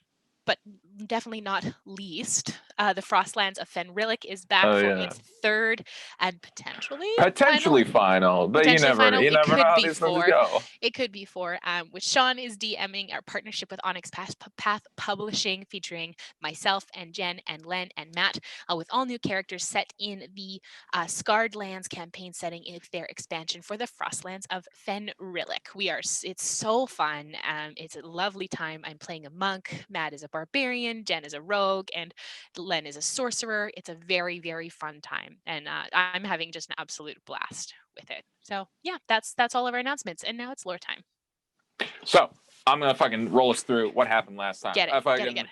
but definitely not least, the Frostlands of Fenrilik is back for its third and potentially final, but potentially you final. never know how these things go. It could be four. Which Sean is DMing our partnership with Onyx Path Publishing, featuring myself and Jen and Len and Matt, with all new characters set in the Scarred Lands campaign setting in their expansion for the Frostlands of Fenrilik. It's so fun. It's a lovely time. I'm playing a monk. Matt is a barbarian. Jen is a rogue, and Len is a sorcerer. It's a very, very fun time, and I'm having just an absolute blast with it. So yeah, that's all of our announcements, and now it's lore time. So I'm gonna fucking roll us through what happened last time. Get it.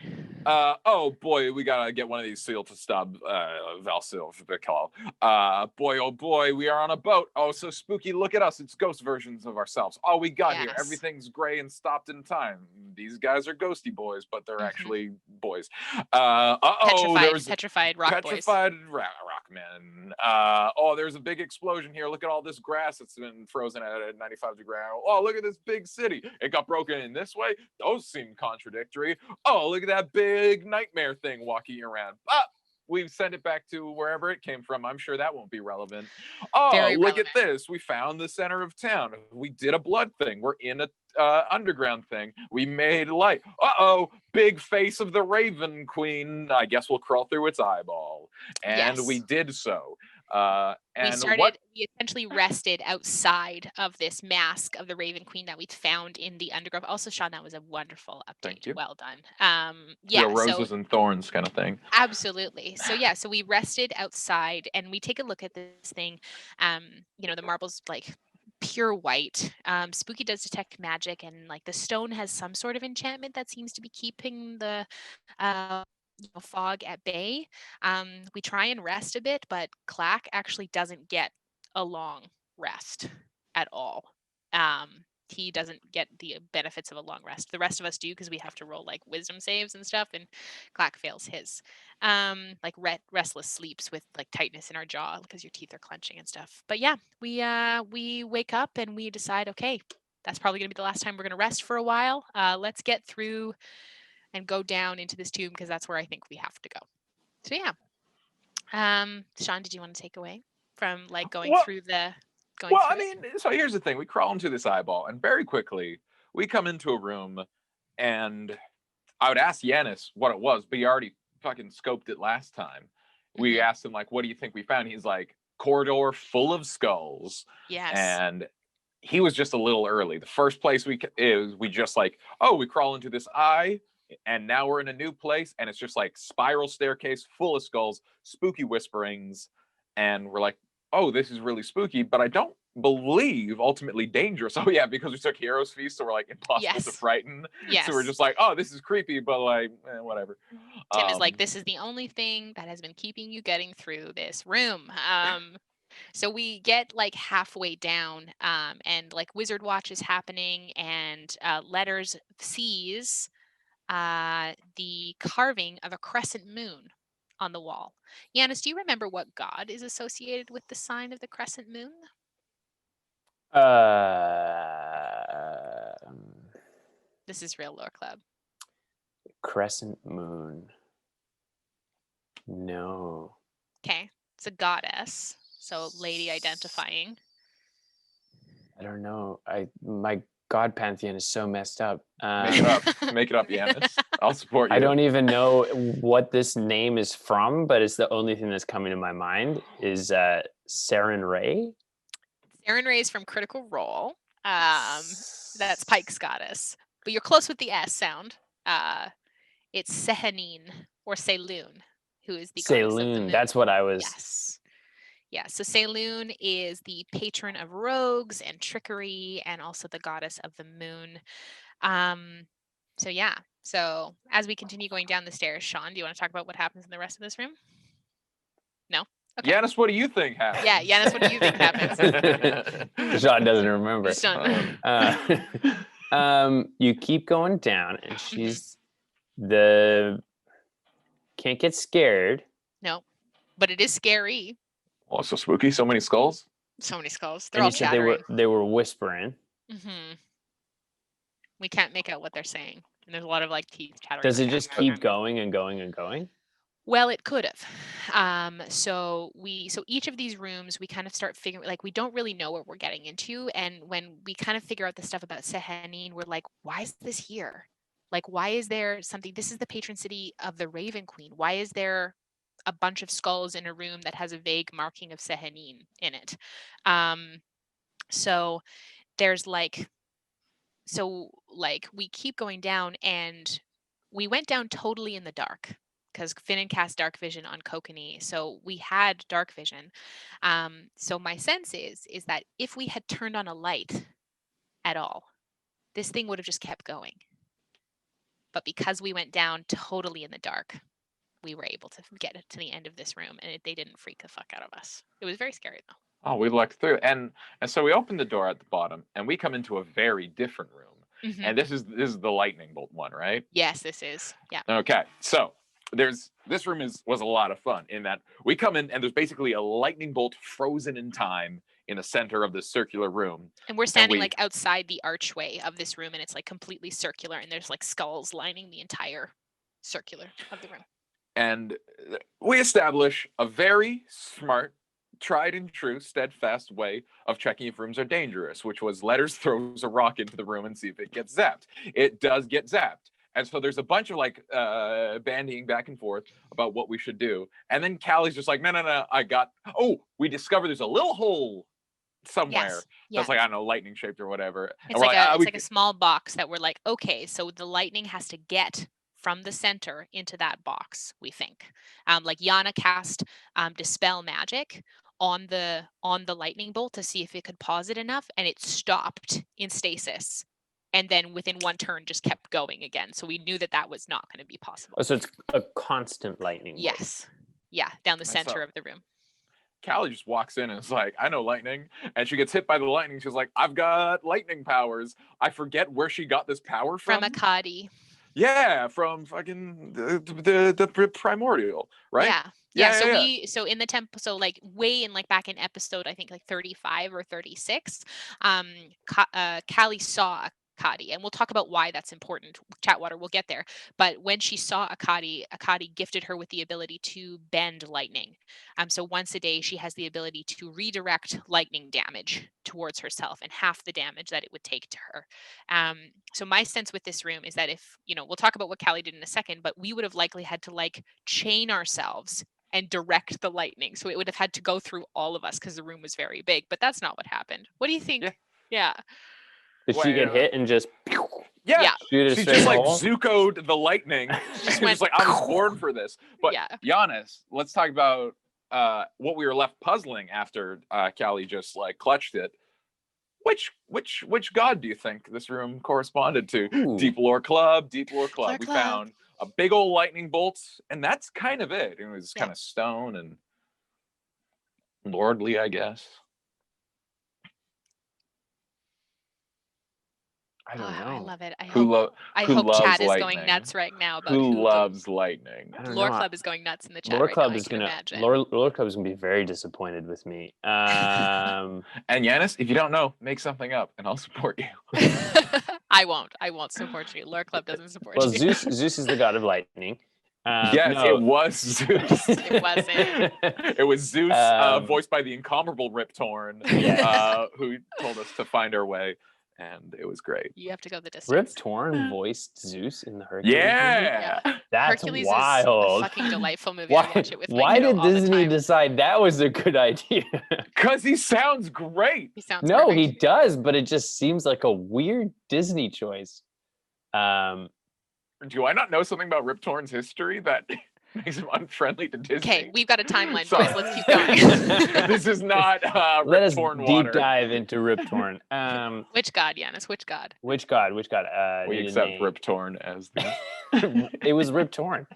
Oh boy, we gotta get one of these seal to stub Valsil for the call. Boy, oh boy, we are on a boat. Oh, so spooky. Look at us. It's ghost versions of ourselves. All we got here. Everything's gray and stopped in time. These guys are ghosty boys, but they're actually boys. Petrified rock men. There's a big explosion here. Look at all this grass that's been frozen at 95 degrees. Oh, look at this big city. It got broken in this way. Those seem contradictory. Oh, look at that big nightmare thing walking around. We sent it back to wherever it came from. I'm sure that won't be relevant. Look at this. We found the center of town. We did a blood thing. We're in a underground thing. We made light. Big face of the Raven Queen. I guess we'll crawl through its eyeball. And we did so. We essentially rested outside of this mask of the Raven Queen that we found in the undergrowth. Also, Sean, that was a wonderful update. Thank you. Well done. Roses and thorns kind of thing. Absolutely. So we rested outside, and we take a look at this thing. The marble's like pure white. Spooky does detect magic, and like the stone has some sort of enchantment that seems to be keeping the fog at bay. We try and rest a bit, but Clack actually doesn't get a long rest at all. He doesn't get the benefits of a long rest. The rest of us do because we have to roll like wisdom saves and stuff, and Clack fails his. Like restless sleeps with like tightness in our jaw because your teeth are clenching and stuff. But yeah, we wake up and we decide, okay, that's probably gonna be the last time we're gonna rest for a while. Let's get through and go down into this tomb because that's where I think we have to go. So yeah. Sean, did you want to take away from like going Well, through the well, I through it? mean, so here's the thing: we crawl into this eyeball, and very quickly we come into a room, and I would ask Yanis what it was, but he already fucking scoped it last time. We asked him like, "What do you think we found?" He's like, "Corridor full of skulls." Yes. And he was just a little early. The first place we just like, oh, we crawl into this eye, and now we're in a new place, and it's just like spiral staircase full of skulls, spooky whisperings, and we're like, oh, this is really spooky, but I don't believe ultimately dangerous. Oh yeah, because we took Hero's Feast, so we're like impossible to frighten. Yes. So we're just like, oh, this is creepy, but like, whatever. Tim is like, this is the only thing that has been keeping you getting through this room. So we get like halfway down, and like Wizard Watch is happening, and Letters sees the carving of a crescent moon on the wall. Yanis, do you remember what god is associated with the sign of the crescent moon? This is real lore club. Crescent moon. No. Okay, it's a goddess, so lady identifying. I don't know. My god pantheon is so messed up. Make it up, Yanis. I'll support you. I don't even know what this name is from, but it's the only thing that's coming to my mind is Saren Ray. Saren Ray is from Critical Role. That's Pike's goddess, but you're close with the S sound. It's Sehanine or Saloon, who is the goddess of the moon. That's what I was. Yes. Yeah, so Saloon is the patron of rogues and trickery, and also the goddess of the moon. So yeah. So as we continue going down the stairs, Sean, do you want to talk about what happens in the rest of this room? No? Okay. Yanis, what do you think happens? Yeah, Yanis, what do you think happens? Sean doesn't remember. He's done. You keep going down, and she's can't get scared. No, but it is scary. Oh, so spooky! So many skulls. So many skulls. They're all said chattering. They were whispering. We can't make out what they're saying, and there's a lot of like teeth chattering. Does it just keep going and going and going? Well, it could have. So each of these rooms, we kind of start figuring, like, we don't really know what we're getting into, and when we kind of figure out the stuff about Sehanine, we're like, why is this here? Like, why is there something? This is the patron city of the Raven Queen. Why is there a bunch of skulls in a room that has a vague marking of Sehanine in it? So there's like, we keep going down, and we went down totally in the dark because Finnan cast dark vision on Kokanee, so we had dark vision. So my sense is that if we had turned on a light at all, this thing would have just kept going. But because we went down totally in the dark, we were able to get to the end of this room, and they didn't freak the fuck out of us. It was very scary though. Oh, we lucked through, and so we open the door at the bottom, and we come into a very different room. And this is the lightning bolt one, right? Yes, this is. Yeah. Okay, so this room was a lot of fun in that we come in, and there's basically a lightning bolt frozen in time in the center of this circular room. And we're standing like outside the archway of this room, and it's like completely circular, and there's like skulls lining the entire circular of the room. And we establish a very smart, tried and true, steadfast way of checking if rooms are dangerous, which was Letters throws a rock into the room and see if it gets zapped. It does get zapped. And so there's a bunch of like bandying back and forth about what we should do. And then Callie's just like, no, we discover there's a little hole somewhere. That's like, I don't know, lightning shaped or whatever. It's like a small box that we're like, okay, so the lightning has to get from the center into that box, we think. Like Yana cast Dispel Magic on the lightning bolt to see if it could pause it enough, and it stopped in stasis and then within one turn just kept going again. So we knew that was not going to be possible. Oh, so it's a constant lightning bolt. Yes. Yeah, down the Nice center up. of the room. Callie just walks in and is like, I know lightning. And she gets hit by the lightning. She's like, I've got lightning powers. I forget where she got this power From Akadi. Yeah, from fucking the primordial, right? Yeah. So in the temple, so like way in like back in episode, I think like 35 or 36, Callie saw Akadi, and we'll talk about why that's important. Chatwater, we'll get there. But when she saw Akadi gifted her with the ability to bend lightning. So once a day, she has the ability to redirect lightning damage towards herself, and half the damage that it would take to her. So my sense with this room is that if, we'll talk about what Callie did in a second, but we would have likely had to like chain ourselves and direct the lightning. So it would have had to go through all of us because the room was very big, but that's not what happened. What do you think? Yeah. Did she get hit and just yeah. shoot it she straight just like hole? Zuko'd the lightning. She was like, I was born for this. But Giannis, let's talk about what we were left puzzling after Callie just like clutched it. Which god do you think this room corresponded to? Ooh. Deep Lore Club. Lore We Club. found a big old lightning bolt, and that's kind of it. It was kind of stone and lordly, I guess. I don't know. I love it. I Who hope loves chat is lightning? going nuts right now about who loves lightning. Lore Club is going nuts in the chat Lore right Club now. is Lore Club is gonna be very disappointed with me. And Giannis, if you don't know, make something up, and I'll support you. I won't support you. Lore Club doesn't support you. Well, Zeus is the god of lightning. Yes, no. it was Zeus. It wasn't. It was Zeus, voiced by the incomparable Rip Torn, who told us to find our way, and it was great. You have to go the distance. Rip Torn voiced Zeus in the Hercules movie? Yeah. That's Hercules wild. is a fucking delightful movie. I watch it with why did Disney decide that was a good idea? Because he sounds great. He sounds No, perfect. he does, but it just seems like a weird Disney choice. Do I not know something about Rip Torn's history that makes him unfriendly to Disney? Okay, we've got a timeline, Sorry. boys. Let's keep going. This is not Let Rip us Torn deep water. dive into Rip Torn. Which god, Giannis? Which god? Which god? We accept Rip Torn as the... It was Rip Torn.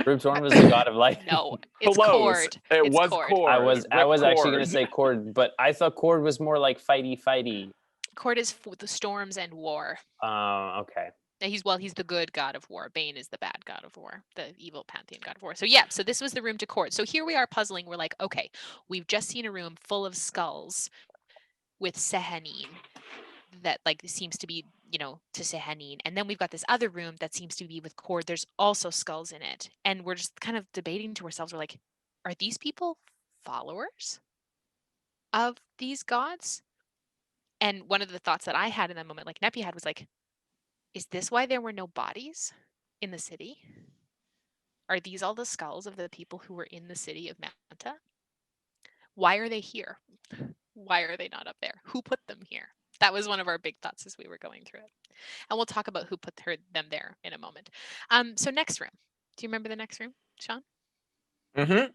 Rip Torn was the god of lightning. No, it's Close. Cord. It It's was Cord. Cord. I was actually going to say Cord, but I thought Cord was more like fighty. Cord is the storms and war. Okay. He's the good god of war. Bane is the bad god of war, the evil pantheon god of war. So so this was the room to Cord. So here we are puzzling. We're like, okay, we've just seen a room full of skulls with Sehanine that like seems to be, to Sehanine. And then we've got this other room that seems to be with Cord. There's also skulls in it. And we're just kind of debating to ourselves. We're like, are these people followers of these gods? And one of the thoughts that I had in that moment, like Neppy had, was like, is this why there were no bodies in the city? Are these all the skulls of the people who were in the city of Manta? Why are they here? Why are they not up there? Who put them here? That was one of our big thoughts as we were going through it. And we'll talk about who put them there in a moment. So next room. Do you remember the next room, Sean? Mm-hmm.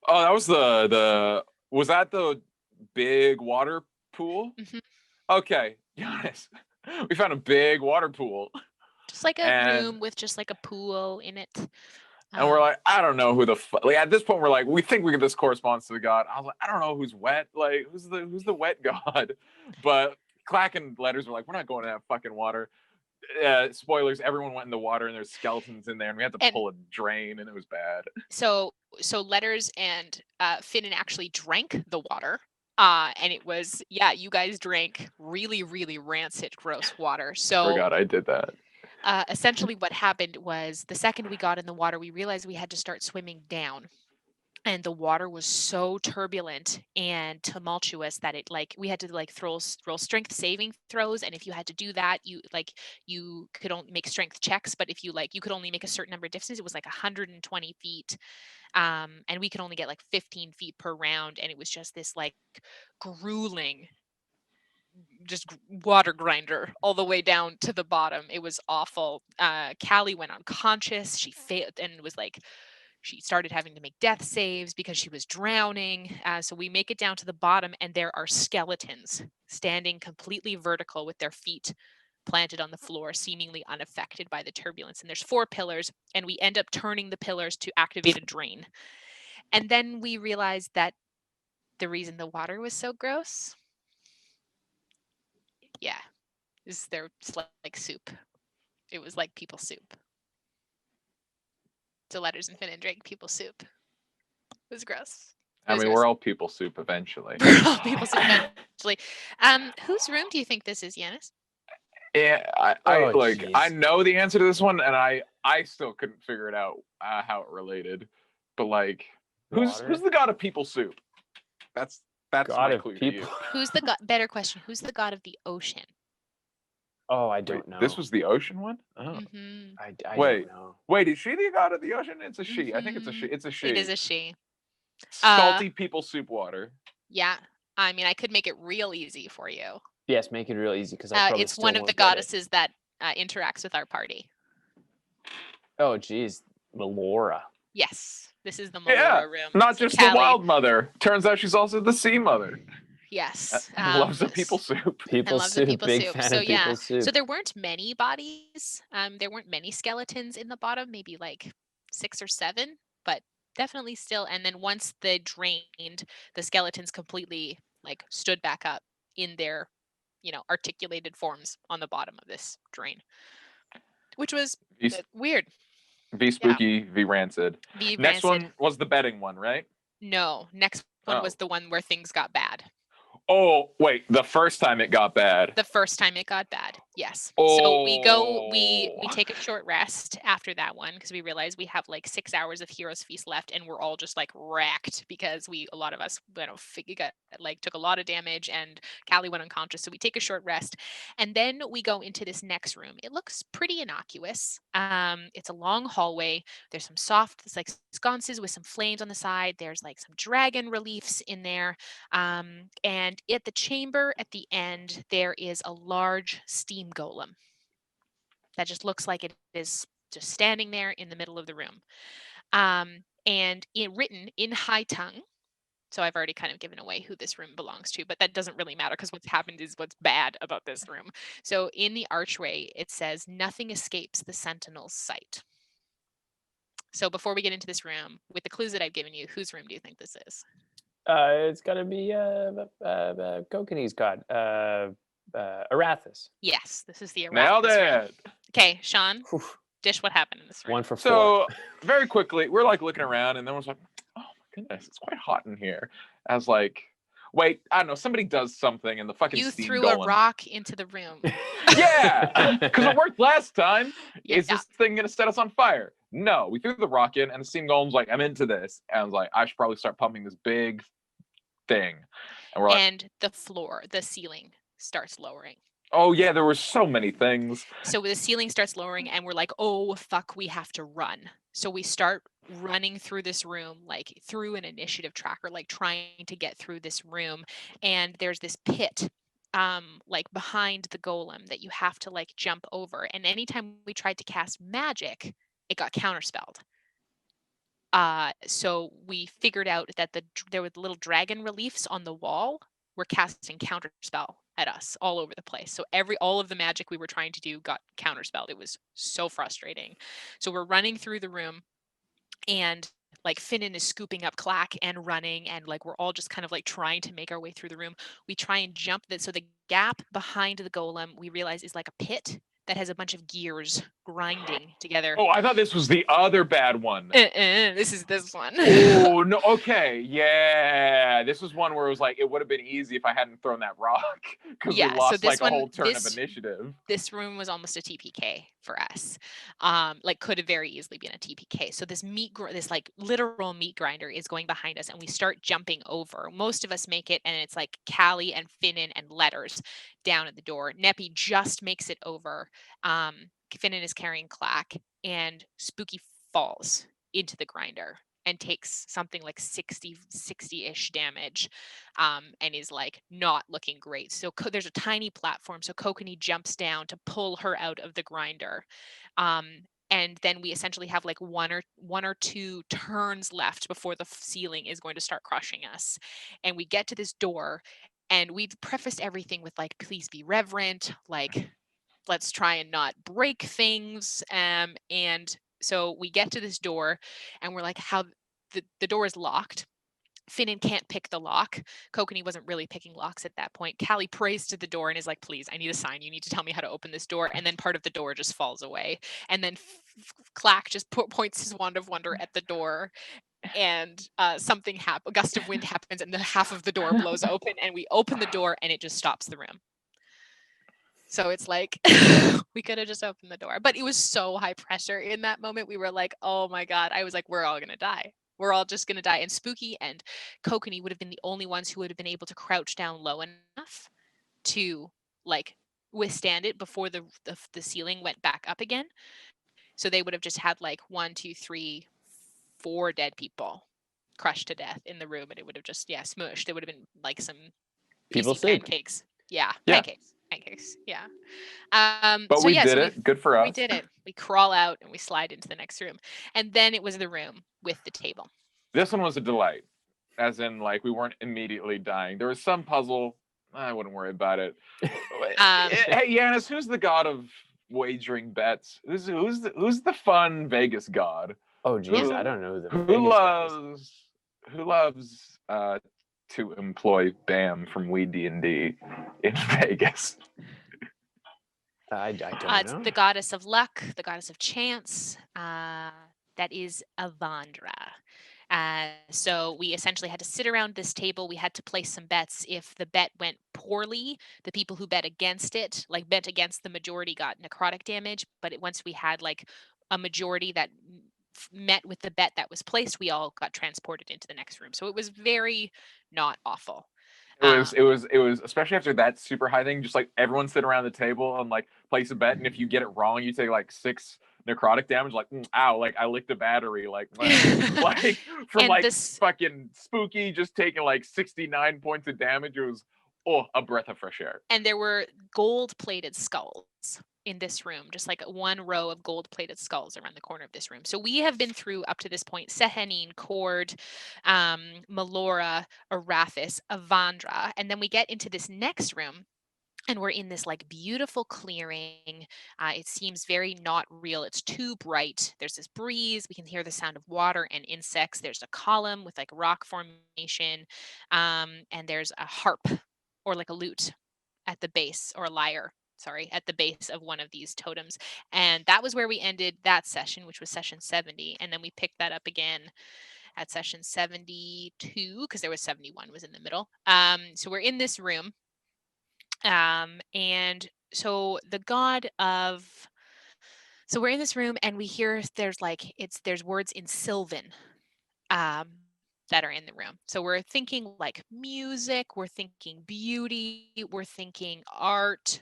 Oh, that was was that the big water pool? Mm-hmm. Okay, Giannis. We found a big water pool. Just like a room with just like a pool in it. And we're like, I don't know who the like at this point we're like, we think this corresponds to the god. I was like, I don't know who's wet. Like, who's the wet god? But clacking letters were like, we're not going to that fucking water. Spoilers, everyone went in the water and there's skeletons in there and we had to pull a drain and it was bad. So Letters and Finn actually drank the water. And it was, you guys drank really, really rancid, gross water. So I forgot I did that. Essentially what happened was the second we got in the water, we realized we had to start swimming down. And the water was so turbulent and tumultuous that we had to roll strength saving throws. And if you had to do that, you could only make strength checks. But if you could only make a certain number of distance, it was like 120 feet. And we could only get 15 feet per round. And it was just this grueling, just water grinder all the way down to the bottom. It was awful. Callie went unconscious. She failed and was She started having to make death saves because she was drowning. So we make it down to the bottom, and there are skeletons standing completely vertical with their feet planted on the floor, seemingly unaffected by the turbulence. And there's 4 pillars, and we end up turning the pillars to activate a drain. And then we realized that the reason the water was so gross, is they're like soup. It was like people soup. So Letters and Finn and Drake, people soup. It was gross. I mean, we're all people soup eventually. We're all people soup eventually. Whose room do you think this is, Yanis? Yeah, I know the answer to this one, and I still couldn't figure it out how it related. But like, who's the god of people soup? That's God my of clue to people. you. Who's the god? Better question. Who's the god of the ocean? Oh, I don't know. This was the ocean one. Oh. Mm-hmm. I Wait. don't know. Wait, is she the god of the ocean? It's a she. I think it's a she. It's a she. It is a she. Salty people soup water. Yeah. I mean, I could make it real easy for you. Yes, make it real easy because I probably it's one of the goddesses that interacts with our party. Oh, geez, Melora. Yes, this is the Melora room. Not So just Callie, the wild mother. Turns out she's also the sea mother. Yes, Loves the people soup. People loves the soup. people Big soup. fan So of people soup. so there weren't many bodies. There weren't many skeletons in the bottom. Maybe like 6 or 7, but definitely still. And then once they drained, the skeletons completely like stood back up in their, articulated forms on the bottom of this drain, which was weird. V spooky, V rancid. Next one was the betting one, right? No, next one was the one where things got bad. Oh, wait, the first time it got bad. The first time it got bad, yes. Oh. So we take a short rest after that one because we realize we have like 6 hours of Heroes Feast left, and we're all just like racked because a lot of us, took a lot of damage, and Callie went unconscious. So we take a short rest, and then we go into this next room. It looks pretty innocuous. It's a long hallway. There's some soft, it's like sconces with some flames on the side. There's like some dragon reliefs in there, and at the chamber at the end, there is a large steam golem that just looks like it is just standing there in the middle of the room. And written in high tongue. So I've already kind of given away who this room belongs to, but that doesn't really matter because what's happened is what's bad about this room. So in the archway, it says, "Nothing escapes the sentinel's sight." So before we get into this room, with the clues that I've given you, whose room do you think this is? It's gotta be Kokanee's god, Arathis. Yes, this is the Arathis Nailed room. it. Okay, Sean, dish what happened in this room. 1 for 4. So very quickly, we're like looking around, and then was like, "Oh my goodness, it's quite hot in here." I was like, "Wait, I don't know." Somebody does something, and the fucking You steam threw golem. a rock into the room. Yeah, because it worked last time. Yeah. Is this thing gonna set us on fire? No, we threw the rock in, and the steam golem's like, "I'm into this," and I was like, "I should probably start pumping this big thing," and we're like, and the ceiling starts lowering. "Oh yeah, there were so many things." So the ceiling starts lowering, and we're like, "Oh fuck, we have to run." So we start running through this room, like through an initiative tracker, like trying to get through this room. And there's this pit, like behind the golem that you have to like jump over. And anytime we tried to cast magic, it got counterspelled. So we figured out that there were little dragon reliefs on the wall were casting counterspell at us all over the place. So all of the magic we were trying to do got counterspelled. It was so frustrating. So we're running through the room, and like Finnan is scooping up Clack and running, and like we're all just kind of like trying to make our way through the room. We try and jump that. So the gap behind the golem, we realize, is like a pit that has a bunch of gears grinding together. Oh, I thought this was the other bad one. This is this one. Oh, no. Okay. Yeah. This was one where it was like, it would have been easy if I hadn't thrown that rock because we lost like a whole turn of initiative. This room was almost a TPK for us. Like could have very easily been a TPK. So this this like literal meat grinder is going behind us, and we start jumping over. Most of us make it, and it's like Callie and Finnan and Letters down at the door. Neppy just makes it over. Finnan is carrying Clack, and Spooky falls into the grinder and takes something like 60-ish damage, and is like not looking great. So there's a tiny platform, so Kokanee jumps down to pull her out of the grinder, and then we essentially have like one or two turns left before the ceiling is going to start crushing us. And we get to this door, and we've prefaced everything with like, please be reverent, like let's try and not break things. And so we get to this door, and we're like, how the door is locked. Finnan can't pick the lock. Kokanee wasn't really picking locks at that point. Callie prays to the door and is like, please, I need a sign. You need to tell me how to open this door. And then part of the door just falls away. And then Clack just points his wand of wonder at the door, and something happens. A gust of wind happens, and the half of the door blows open, and we open the door, and it just stops the room. So it's like, we could have just opened the door. But it was so high pressure in that moment. We were like, oh my God. I was like, we're all going to die. We're all just going to die. And Spooky and Kokanee would have been the only ones who would have been able to crouch down low enough to like withstand it before the ceiling went back up again. So they would have just had like 1, 2, 3, 4 dead people crushed to death in the room, and it would have just smushed. There would have been like some People PC pancakes. Yeah. Pancakes. Yeah. But so we yeah, did so it. Good for us. We did it. We crawl out and we slide into the next room. And then it was the room with the table. This one was a delight. As in, like, we weren't immediately dying. There was some puzzle. I wouldn't worry about it. Hey, Yanis, who's the god of wagering bets? Who's the fun Vegas god? Oh, geez, I don't know Who loves to employ Bam from We D&D in Vegas? I don't It's know. the goddess of luck, the goddess of chance. That is Avandra. So we essentially had to sit around this table. We had to place some bets. If the bet went poorly, the people who bet against it, like bet against the majority, got necrotic damage. But once we had like a majority that met with the bet that was placed, we all got transported into the next room. So it was very not awful. It was especially after that super high thing, just like everyone sit around the table and like place a bet, and if you get it wrong, you take like 6 necrotic damage, like ow, like I licked a battery, like like from like fucking Spooky just taking like 69 points of damage. It was a breath of fresh air. And there were gold-plated skulls in this room, just like one row of gold-plated skulls around the corner of this room. So we have been through up to this point Sehanine, Cord, Melora, Arathis, Avandra, and then we get into this next room, and we're in this like beautiful clearing. It seems very not real. It's too bright. There's this breeze. We can hear the sound of water and insects. There's a column with like rock formation, and there's a harp or like a lute at the base, or a lyre, sorry, at the base of one of these totems. And that was where we ended that session, which was session 70. And then we picked that up again at session 72, because there was 71 was in the middle. So we're in this room. And so the god of, so we're in this room, and we hear there's words in Sylvan that are in the room. So we're thinking like music, we're thinking beauty, we're thinking art,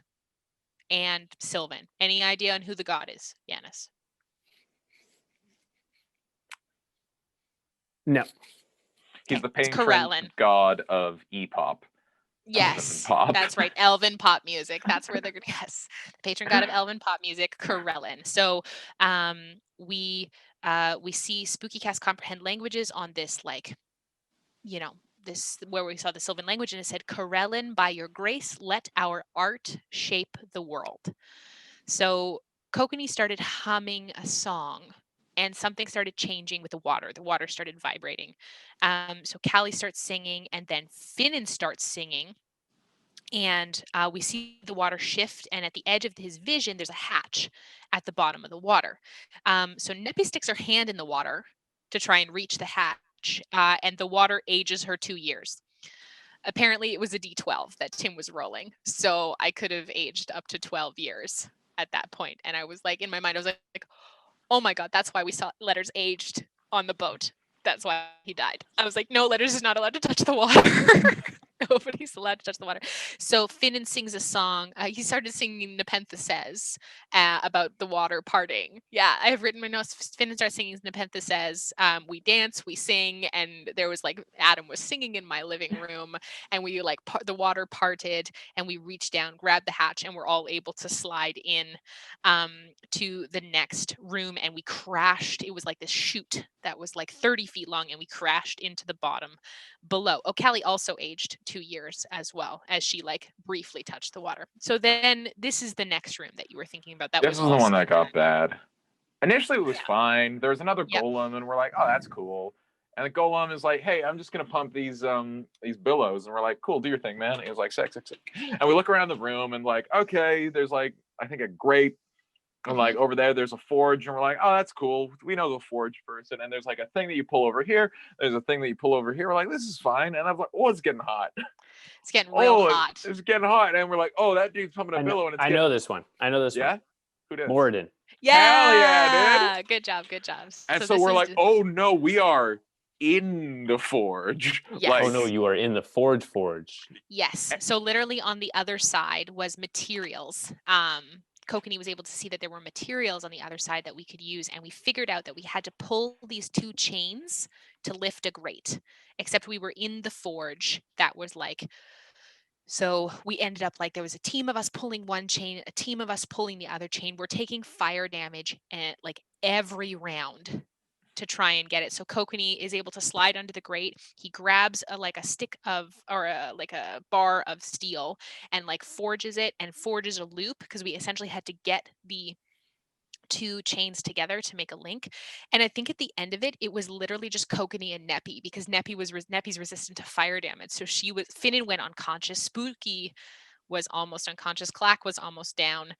and Sylvan. Any idea on who the god is, Yanis? No. He's the patron god of E-pop. Yes, that's right. Elven pop music. That's where they're yes. The patron god of elven pop music, Corellin. So we see Spooky cast comprehend languages on this, like, this where we saw the Sylvan language, and it said, Corellin, by your grace, let our art shape the world. So Kokanee started humming a song, and something started changing with the water. The water started vibrating. So Callie starts singing, and then Finnan starts singing. And we see the water shift, and at the edge of his vision, there's a hatch at the bottom of the water. So Neppy sticks her hand in the water to try and reach the hatch, and the water ages her 2 years. Apparently, it was a D12 that Tim was rolling, so I could have aged up to 12 years at that point. And I was like, in my mind, I was like, oh my God, that's why we saw Letters aged on the boat. That's why he died. I was like, no, Letters is not allowed to touch the water. Nobody's allowed to touch the water. So Finnan sings a song. He started singing Nepenthe Says about the water parting. Yeah, I have written my notes. Finnan started singing Nepenthe Says. We dance, we sing, and there was like Adam was singing in my living room, and we like the water parted, and we reached down, grabbed the hatch, and we're all able to slide in to the next room, and we crashed. It was like this chute that was like 30 feet long, and we crashed into the bottom below. Callie also aged 2 years as well, as she like briefly touched the water. So then this is the next room that you were thinking about. That This was is the also one that got bad. Initially, it was Yeah. fine. There was another Yep. golem, and we're like, oh, that's cool. And the golem is like, hey, I'm just gonna pump these billows, and we're like, cool, do your thing, man. And he was like, sick. And we look around the room, and like, okay, there's like, I think a grate. And like over there, there's a forge, and we're like, oh, that's cool. We know the forge person. And there's like a thing that you pull over here. There's a thing that you pull over here. We're like, this is fine. And I'm like, oh, it's getting hot. It's getting real hot. It's getting hot. And we're like, oh, that dude's pumping a billow, and it's I know this one. I know this one. Yeah? Who does? Moradin. Yeah. Hell yeah, dude. Good job. And so we're like, oh no, we are in the forge. Yes. Like, Oh no, you are in the forge. Yes. So literally on the other side was materials. Kokanee was able to see that there were materials on the other side that we could use, and we figured out that we had to pull these 2 chains to lift a grate. Except we were in the forge that was like, so we ended up like there was a team of us pulling one chain, a team of us pulling the other chain. We're taking fire damage and like every round to try and get it. So Kokanee is able to slide under the grate. He grabs like a stick of, or like a bar of steel, and like forges it and forges a loop, because we essentially had to get the 2 chains together to make a link. And I think at the end of it, it was literally just Kokanee and Neppy, because Neppy's resistant to fire damage. So Finnan went unconscious. Spooky was almost unconscious. Clack was almost down.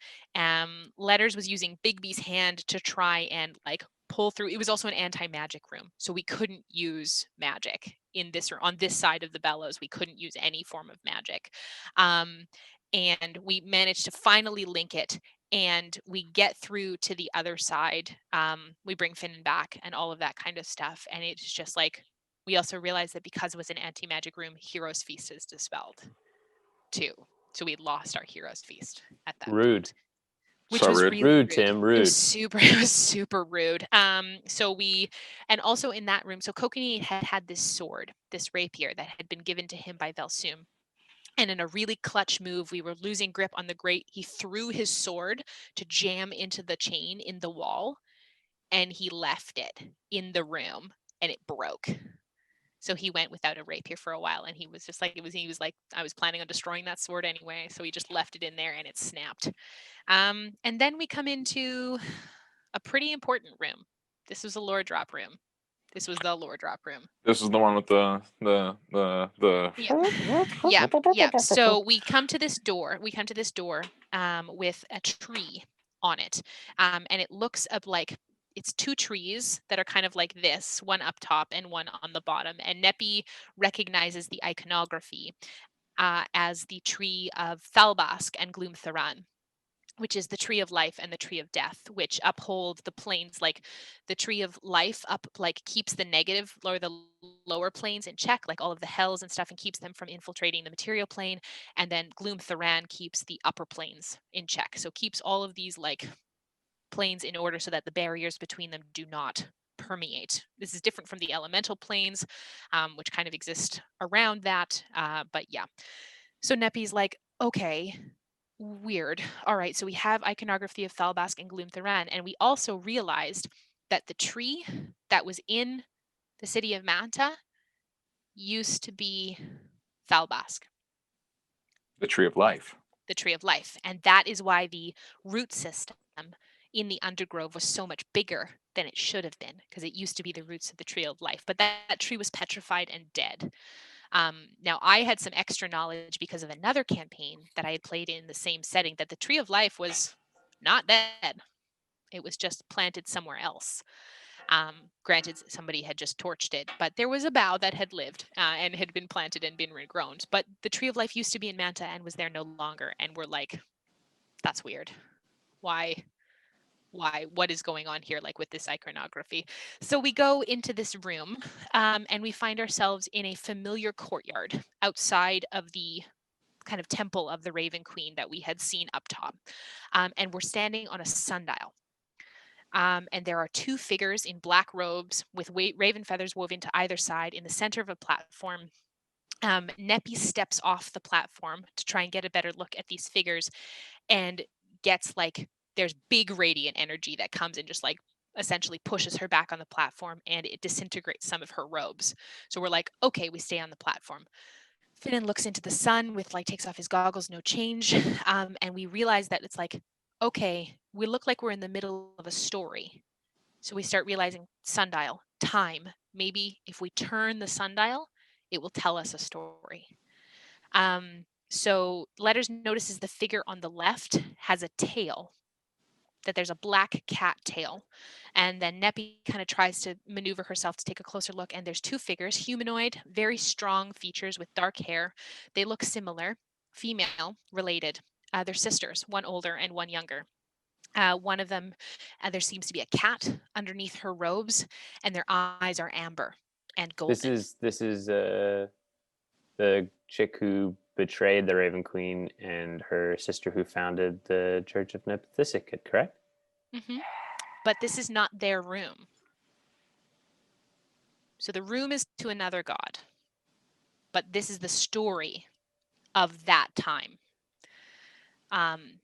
Letters was using Bigby's hand to try and like pull through. It was also an anti-magic room, so we couldn't use magic in this, or on this side of the bellows. We couldn't use any form of magic. And we managed to finally link it, and we get through to the other side. We bring Finnan back and all of that kind of stuff. And it's just like, we also realized that because it was an anti-magic room, Hero's Feast is dispelled too. So we lost our Hero's Feast at that Rude. point. Which so was rude. really Rude, Tim. Rude. It was super rude. And also in that room, so Kokanee had this sword, this rapier that had been given to him by Vel Soom. And in a really clutch move, we were losing grip on the grate. He threw his sword to jam into the chain in the wall, and he left it in the room, and it broke. So he went without a rapier for a while, and he was just like, he was like, I was planning on destroying that sword anyway. So he just left it in there, and it snapped. And then we come into a pretty important room. This was a lore drop room. This was the lore drop room. This is the one with the Yeah. So we come to this door. With a tree on it. And it looks up like it's 2 trees that are kind of like this, one up top and one on the bottom. And Neppy recognizes the iconography as the tree of Thalbask and Gloomtharan, which is the tree of life and the tree of death, which uphold the planes. Like the tree of life keeps the negative or the lower planes in check, like all of the hells and stuff, and keeps them from infiltrating the material plane. And then Gloomtharan keeps the upper planes in check. So keeps all of these like planes in order so that the barriers between them do not permeate. This is different from the elemental planes, which kind of exist around that. But yeah. So Neppy's like, okay, weird. All right, so we have iconography of Thalbask and Gloomtharan, and we also realized that the tree that was in the city of Manta used to be Thalbask. the tree of life. The tree of life. And that is why the root system in the undergrove was so much bigger than it should have been, because it used to be the roots of the tree of life. But that tree was petrified and dead. Now, I had some extra knowledge because of another campaign that I had played in the same setting, that the tree of life was not dead. It was just planted somewhere else. Granted, somebody had just torched it, but there was a bough that had lived and had been planted and been regrown. But the tree of life used to be in Manta and was there no longer. And we're like, that's weird. Why what is going on here, like with this iconography. So we go into this room, and we find ourselves in a familiar courtyard outside of the kind of temple of the Raven Queen that we had seen up top. And we're standing on a sundial. And there are two figures in black robes with raven feathers woven to either side in the center of a platform. Neppy steps off the platform to try and get a better look at these figures, and gets like, there's big radiant energy that comes and just like essentially pushes her back on the platform, and it disintegrates some of her robes. So we're like, okay, we stay on the platform. Finnan looks into the sun with like, takes off his goggles, no change. And we realize that it's like, okay, we look like we're in the middle of a story. So we start realizing sundial, time. Maybe if we turn the sundial, it will tell us a story. So Letters notices the figure on the left has a tail, that there's a black cat tail. And then Neppy kind of tries to maneuver herself to take a closer look. And there's two figures, humanoid, very strong features with dark hair. They look similar, female, related. They're sisters, one older and one younger. One of them, there seems to be a cat underneath her robes, and their eyes are amber and golden. This is the chick who betrayed the Raven Queen and her sister who founded the Church of Nipthisicat, correct? Mm-hmm. But this is not their room. So the room is to another god. But this is the story of that time.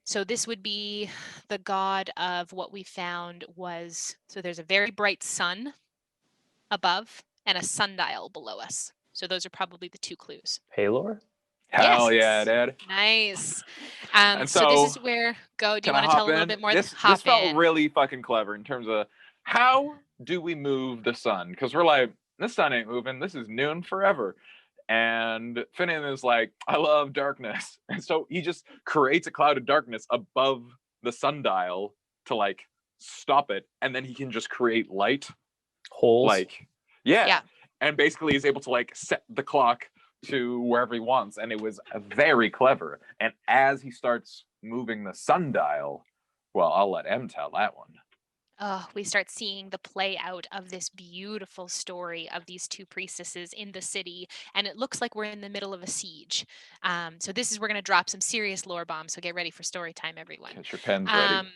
So this would be the god of what we found was, so there's a very bright sun above and a sundial below us. So those are probably the two clues. Palor? Hell yeah, Yes. Dad. Nice. And So this is where, do you can I want to tell hop a little in? bit more? This Hop felt in. really fucking clever in terms of how do we move the sun? Because we're like, this sun ain't moving. This is noon forever. And Finnan is like, I love darkness. And so he just creates a cloud of darkness above the sundial to like stop it. And then he can just create light. Holes? Like, yeah. Yeah. And basically he's able to like set the clock to wherever he wants. And it was very clever. And as he starts moving the sundial, well, I'll let M tell that one. We start seeing the play out of this beautiful story of these two priestesses in the city, and it looks like we're in the middle of a siege. So this is, we're going to drop some serious lore bombs, so get ready for story time, everyone. Get your pens ready.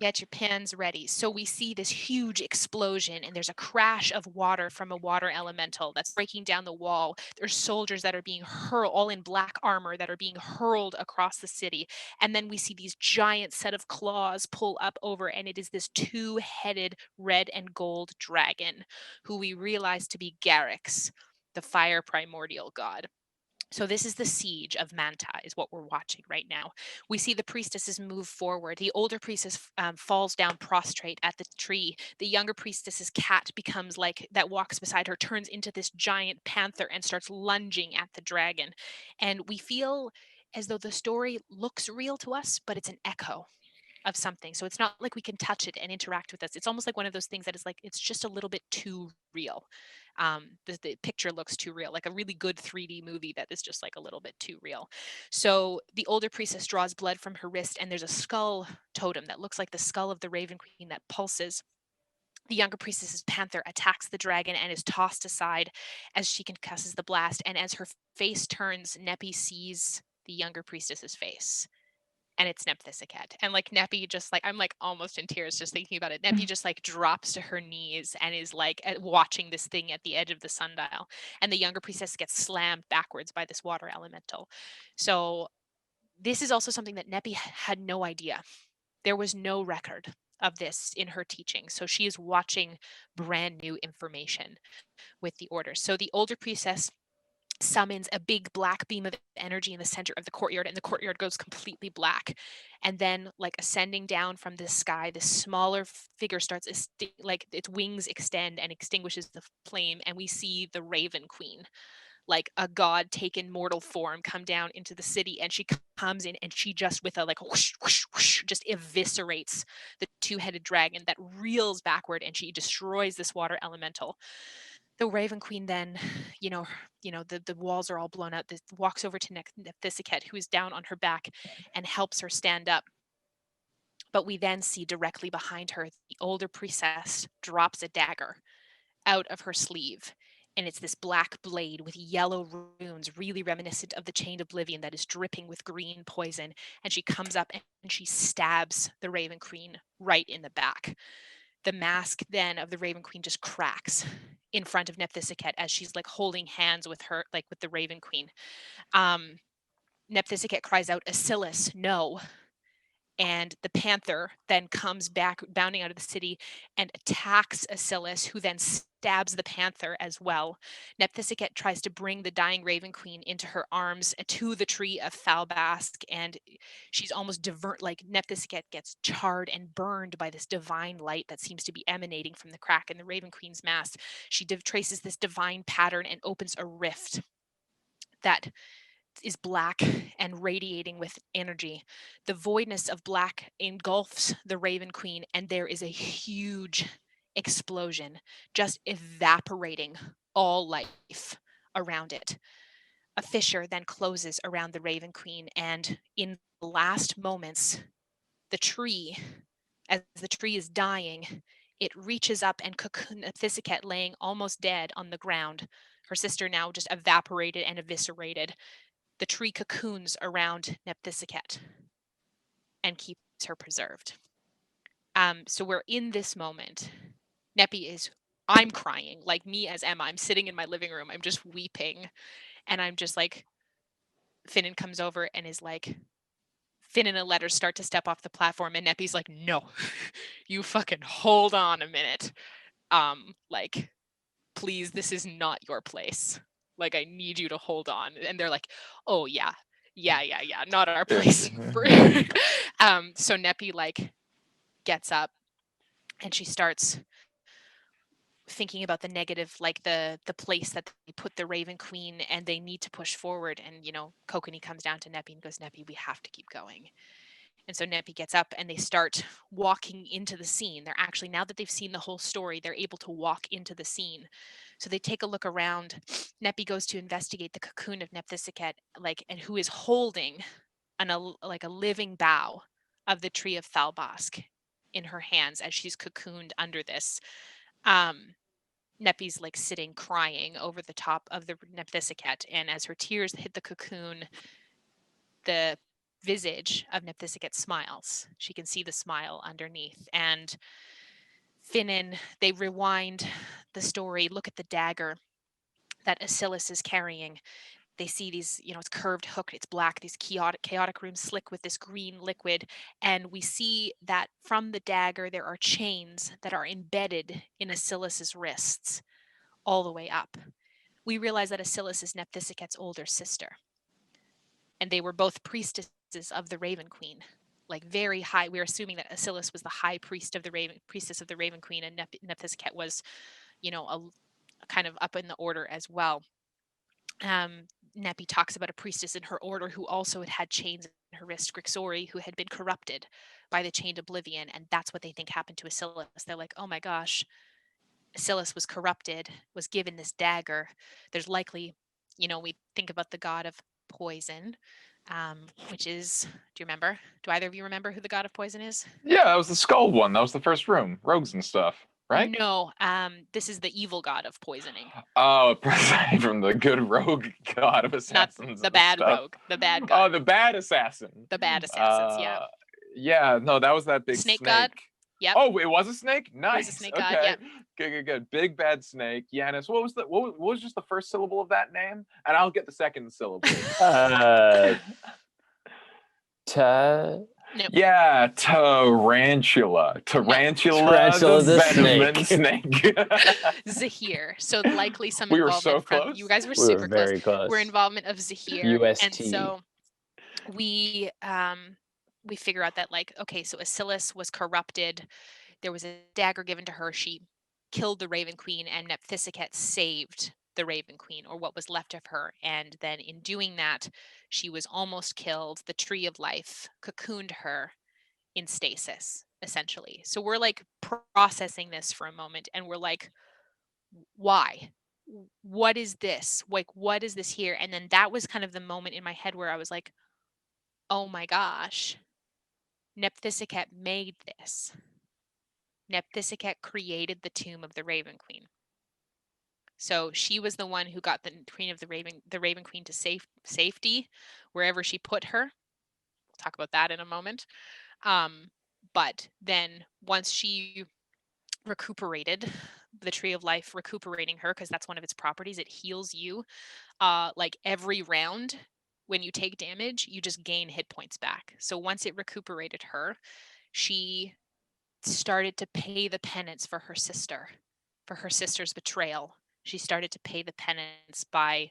Get your pens ready. So we see this huge explosion, and there's a crash of water from a water elemental that's breaking down the wall. There's soldiers that are being hurled, all in black armor, that are being hurled across the city. And then we see these giant set of claws pull up over, and it is this two-headed red and gold dragon, who we realize to be Garrix, the fire primordial god. So this is the siege of Manta, is what we're watching right now. We see the priestesses move forward. The older priestess falls down prostrate at the tree. The younger priestess's cat becomes like, that walks beside her, turns into this giant panther and starts lunging at the dragon. And we feel as though the story looks real to us, but it's an echo of something. So it's not like we can touch it and interact with us. It's almost like one of those things that is like, it's just a little bit too real. The picture looks too real, like a really good 3D movie that is just like a little bit too real. So the older priestess draws blood from her wrist, and there's a skull totem that looks like the skull of the Raven Queen that pulses. The younger priestess's panther attacks the dragon and is tossed aside as she concusses the blast. And as her face turns, Neppy sees the younger priestess's face, and it's Nipthisicat. And like Neppy just like, I'm like almost in tears just thinking about it. Neppy just like drops to her knees and is like watching this thing at the edge of the sundial. And the younger priestess gets slammed backwards by this water elemental. So this is also something that Neppy had no idea. There was no record of this in her teaching. So she is watching brand new information with the orders. So the older priestess summons a big black beam of energy in the center of the courtyard, and the courtyard goes completely black. And then, like ascending down from the sky, this smaller figure starts like its wings extend and extinguishes the flame, and we see the Raven Queen, like a god taken mortal form, come down into the city. And she comes in, and she just, with a like whoosh, whoosh, whoosh, just eviscerates the two-headed dragon that reels backward, and she destroys this water elemental. The Raven Queen then, the walls are all blown out. This walks over to Nipthisicat, who is down on her back, and helps her stand up. But we then see directly behind her, the older priestess drops a dagger out of her sleeve. And it's this black blade with yellow runes, really reminiscent of the Chained Oblivion, that is dripping with green poison. And she comes up and she stabs the Raven Queen right in the back. The mask then of the Raven Queen just cracks in front of Nephthisiket as she's like holding hands with her, like with the Raven Queen. Nephthisiket cries out, "Asylus, no." And the panther then comes back bounding out of the city and attacks Asylus, who then stabs the panther as well. Nephthisiket tries to bring the dying Raven Queen into her arms to the tree of Thalbask, and she's almost like Nephthisiket gets charred and burned by this divine light that seems to be emanating from the crack in the Raven Queen's mask. She traces this divine pattern and opens a rift that is black and radiating with energy. The voidness of black engulfs the Raven Queen, and there is a huge explosion, just evaporating all life around it. A fissure then closes around the Raven Queen, and in the last moments, the tree, as the tree is dying, it reaches up and cocoons Nephthisiket laying almost dead on the ground. Her sister now just evaporated and eviscerated. The tree cocoons around Nephthisiket and keeps her preserved. So we're in this moment. I'm crying, like me as Emma. I'm sitting in my living room. I'm just weeping. And I'm just like, Finnan comes over and is like, Finnan and Letters start to step off the platform. And Neppy's like, no, you fucking hold on a minute. Like, please, this is not your place. Like, I need you to hold on. And they're like, oh yeah, not our place. So Neppy like gets up and she starts thinking about the negative, like the place that they put the Raven Queen, and they need to push forward. And Kokanee comes down to Neppy and goes, Neppy, we have to keep going. And so Neppy gets up and they start walking into the scene. They're actually, now that they've seen the whole story, they're able to walk into the scene. So they take a look around. Neppy goes to investigate the cocoon of Nephthisiket, and who is holding a living bough of the tree of Thalbask in her hands as she's cocooned under this. Neppy's like sitting crying over the top of the Nephthisiket, and as her tears hit the cocoon, the visage of Nephthisiket smiles. She can see the smile underneath. And Finnan, they rewind the story, look at the dagger that Asylus is carrying. They see these, it's curved hook, it's black, these chaotic runes slick with this green liquid. And we see that from the dagger, there are chains that are embedded in Asylus's wrists all the way up. We realize that Asylus is Nephthisiset's older sister. And they were both priestesses of the Raven Queen, like very high. We're assuming that Asylus was the high priestess of the Raven Queen, and Nephthisiset was, a kind of up in the order as well. Neppy talks about a priestess in her order who also had chains in her wrist, Grixori, who had been corrupted by the Chained Oblivion, and that's what they think happened to Asylus. They're like, oh my gosh, Asylus was corrupted, was given this dagger. There's likely, we think about the god of poison, which is, do you remember? Do either of you remember who the god of poison is? Yeah, that was the skull one. That was the first room. Rogues and stuff, right? No, this is the evil god of poisoning. Oh, from the good rogue god of assassins. Not the bad rogue, the bad god. Oh, the bad assassin. The bad assassins, yeah. Yeah, no, that was that big snake. God? Yep. Oh, it was a snake? Nice. It was a snake god, yeah. Good. Big bad snake. Yanis, what was just the first syllable of that name? And I'll get the second syllable. Yeah, tarantula. Tarantula the snake. Zahir. So likely some involvement so from close. You guys were super very close. We're involvement of Zahir. UST. And so we figure out that okay, so Asylus was corrupted. There was a dagger given to her. She killed the Raven Queen, and Nephthisiket saved the Raven Queen, or what was left of her. And then in doing that, she was almost killed. The Tree of Life cocooned her in stasis, essentially. So we're processing this for a moment, and we're like, why? What is this? What is this here? And then that was kind of the moment in my head where I was like, oh my gosh, Nephthisiket made this. Nephthisiket created the tomb of the Raven Queen. So she was the one who got the Raven Queen to safety wherever she put her. We'll talk about that in a moment. But then once she recuperated, the Tree of Life recuperating her, because that's one of its properties, it heals you. Like every round, when you take damage, you just gain hit points back. So once it recuperated her, she started to pay the penance for her sister's betrayal. She started to pay the penance by,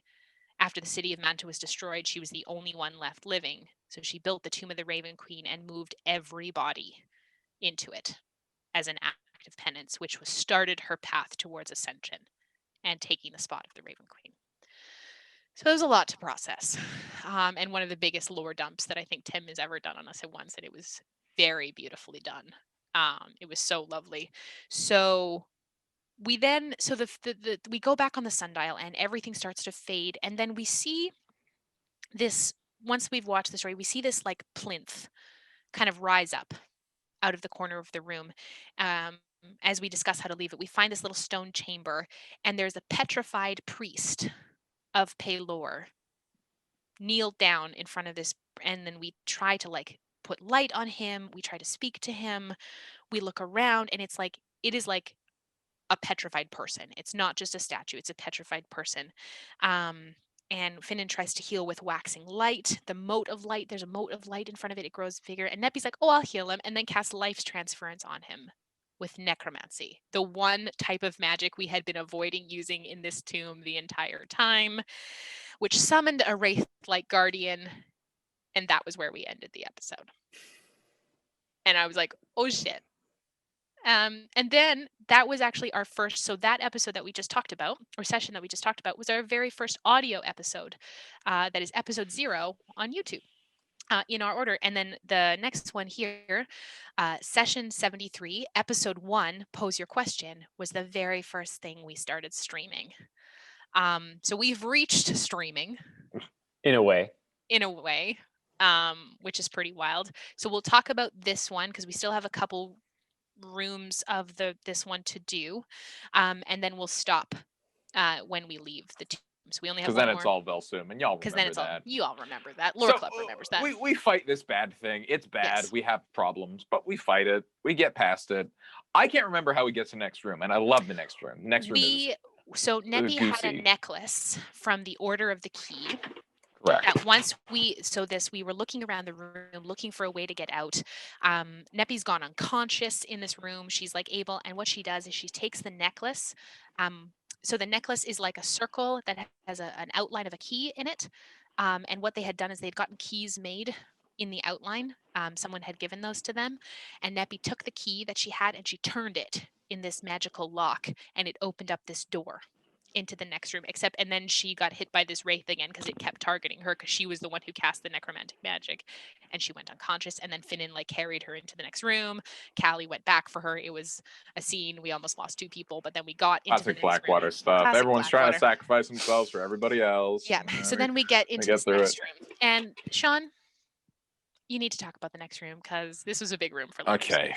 after the city of Manta was destroyed, she was the only one left living. So she built the Tomb of the Raven Queen and moved everybody into it as an act of penance, which was started her path towards ascension and taking the spot of the Raven Queen. So there's a lot to process. And one of the biggest lore dumps that I think Tim has ever done on us at once, and it was very beautifully done. It was so lovely. So we then, so we go back on the sundial and everything starts to fade. And then we see this, once we've watched the story, we see this like plinth kind of rise up out of the corner of the room. As we discuss how to leave it, we find this little stone chamber, and there's a petrified priest of Pelor kneeled down in front of this, and then we try to like put light on him. We try to speak to him. We look around, and it is like a petrified person. It's not just a statue; it's a petrified person. And Finnan tries to heal with waxing light. The mote of light, there's a mote of light in front of it. It grows bigger. And Nepi's like, oh, I'll heal him. And then cast life's transference on him with necromancy, the one type of magic we had been avoiding using in this tomb the entire time, which summoned a wraith-like guardian. And that was where we ended the episode. And I was like, oh, shit. And then that was actually our first, so that episode that we just talked about, or session that we just talked about, was our very first audio episode. That is episode 0 on YouTube. In our order. And then the next one here, session 73, episode 1, Pose Your Question, was the very first thing we started streaming. So we've reached streaming. In a way. Which is pretty wild. So we'll talk about this one because we still have a couple rooms of this one to do. And then we'll stop when we leave the tomb. So we only have one more. Because then it's all Vel Soom, and y'all remember that. You all remember that. Lore Club remembers that. We fight this bad thing. It's bad. Yes. We have problems, but we fight it. We get past it. I can't remember how we get to the next room, and I love the next room. Next room is so Nepi had a necklace from the Order of the Key. Correct. That once we were looking around the room looking for a way to get out. Nepi's gone unconscious in this room. She's like able, and what she does is she takes the necklace. So the necklace is like a circle that has an outline of a key in it. And what they had done is they'd gotten keys made in the outline. Someone had given those to them. And Nepi took the key that she had and she turned it in this magical lock, and it opened up this door into the next room, and then she got hit by this wraith again because it kept targeting her because she was the one who cast the necromantic magic, and she went unconscious. And then Finnan like carried her into the next room. Callie went back for her. It was a scene. We almost lost 2 people, but then we got into the next Blackwater room. stuff. Classic Everyone's Blackwater. Trying to sacrifice themselves for everybody else. Yeah. So then we get into this next room, and Sean, you need to talk about the next room because this was a big room for letters. Okay,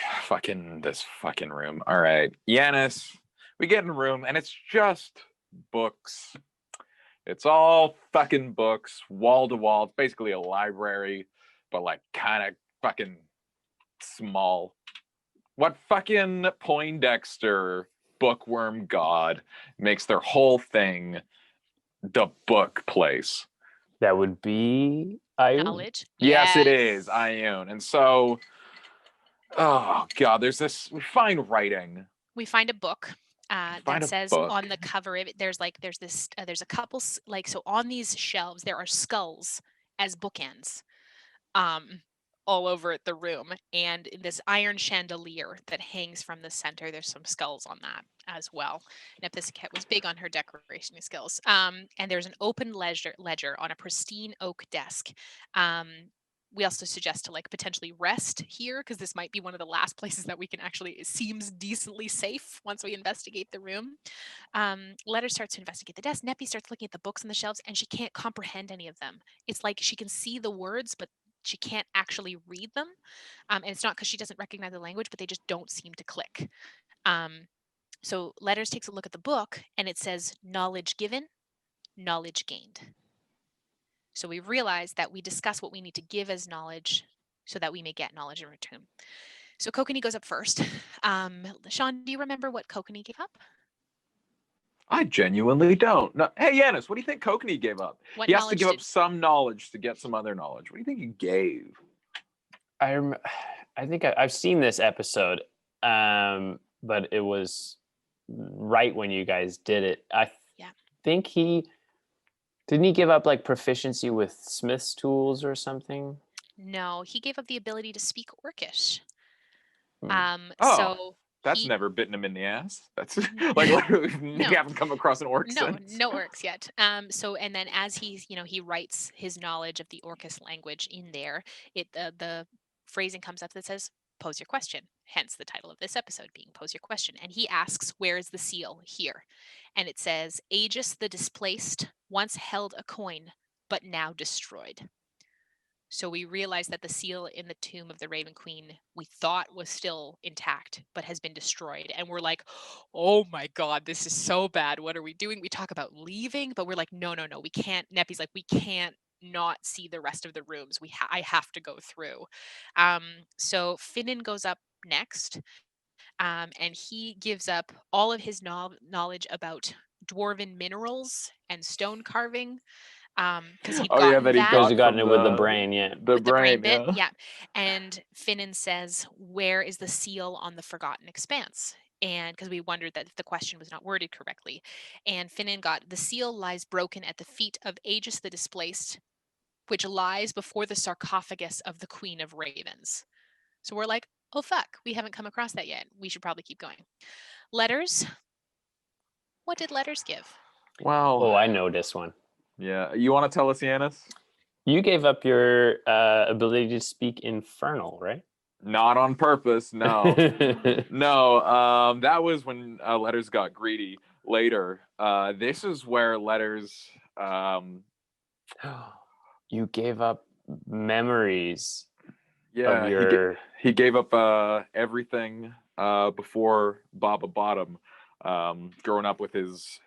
this fucking room. All right, Yanis, we get in a room and it's just books. It's all fucking books, wall to wall. It's basically a library, but like kind of fucking small. What fucking Poindexter bookworm god makes their whole thing the book place? That would be Ioun. Knowledge. Yes, it is Ioun. And so, oh god, there's this. We find writing. We find a book. That says on the cover of it, there's a couple, like, so on these shelves there are skulls as bookends all over the room, and this iron chandelier that hangs from the center, there's some skulls on that as well. Nephthisiket was big on her decoration skills. And there's an open ledger on a pristine oak desk. We also suggest to like potentially rest here because this might be one of the last places that we can actually, it seems decently safe once we investigate the room. Letter starts to investigate the desk. Nepi starts looking at the books on the shelves and she can't comprehend any of them. It's like she can see the words, but she can't actually read them. And it's not because she doesn't recognize the language, but they just don't seem to click. So Letters takes a look at the book and it says knowledge given, knowledge gained. So we realize that we discuss what we need to give as knowledge so that we may get knowledge in return. So Kokanee goes up first. Sean, do you remember what Kokanee gave up? I genuinely don't. No. Hey, Yanis, what do you think Kokanee gave up? What He has to knowledge give up did- some knowledge to get some other knowledge. What do you think he gave? I think I've seen this episode, but it was right when you guys did it. I think didn't he give up like proficiency with Smith's tools or something? No, he gave up the ability to speak Orcish. Oh, that's he, never bitten him in the ass. That's like literally we haven't come across an orc since. No orcs yet. And then as he writes his knowledge of the Orcish language in there, the phrasing comes up that says, pose your question. Hence the title of this episode being Pose Your Question. And he asks, where is the seal? Here. And it says, Aegis the Displaced once held a coin, but now destroyed. So we realize that the seal in the tomb of the Raven Queen we thought was still intact, but has been destroyed. And we're like, oh my God, this is so bad. What are we doing? We talk about leaving, but we're like, no, we can't. Neppy's like, we can't not see the rest of the rooms. I have to go through. So Finnan goes up next, and he gives up all of his knowledge about dwarven minerals and stone carving. Because he'd gotten it with the brain, the brain bit, yeah. And Finnan says, where is the seal on the Forgotten Expanse? And because we wondered that if the question was not worded correctly. And Finnan got, the seal lies broken at the feet of Aegis the Displaced, which lies before the sarcophagus of the Queen of Ravens. So we're like, oh fuck, we haven't come across that yet. We should probably keep going. Letters. What did Letters give? Well, I know this one. Yeah, you want to tell us, Yanis? You gave up your ability to speak Infernal, right? Not on purpose, no. No, that was when Letters got greedy later. This is where Letters... You gave up memories. Yeah, he gave up everything before Baba Bottom, growing up with his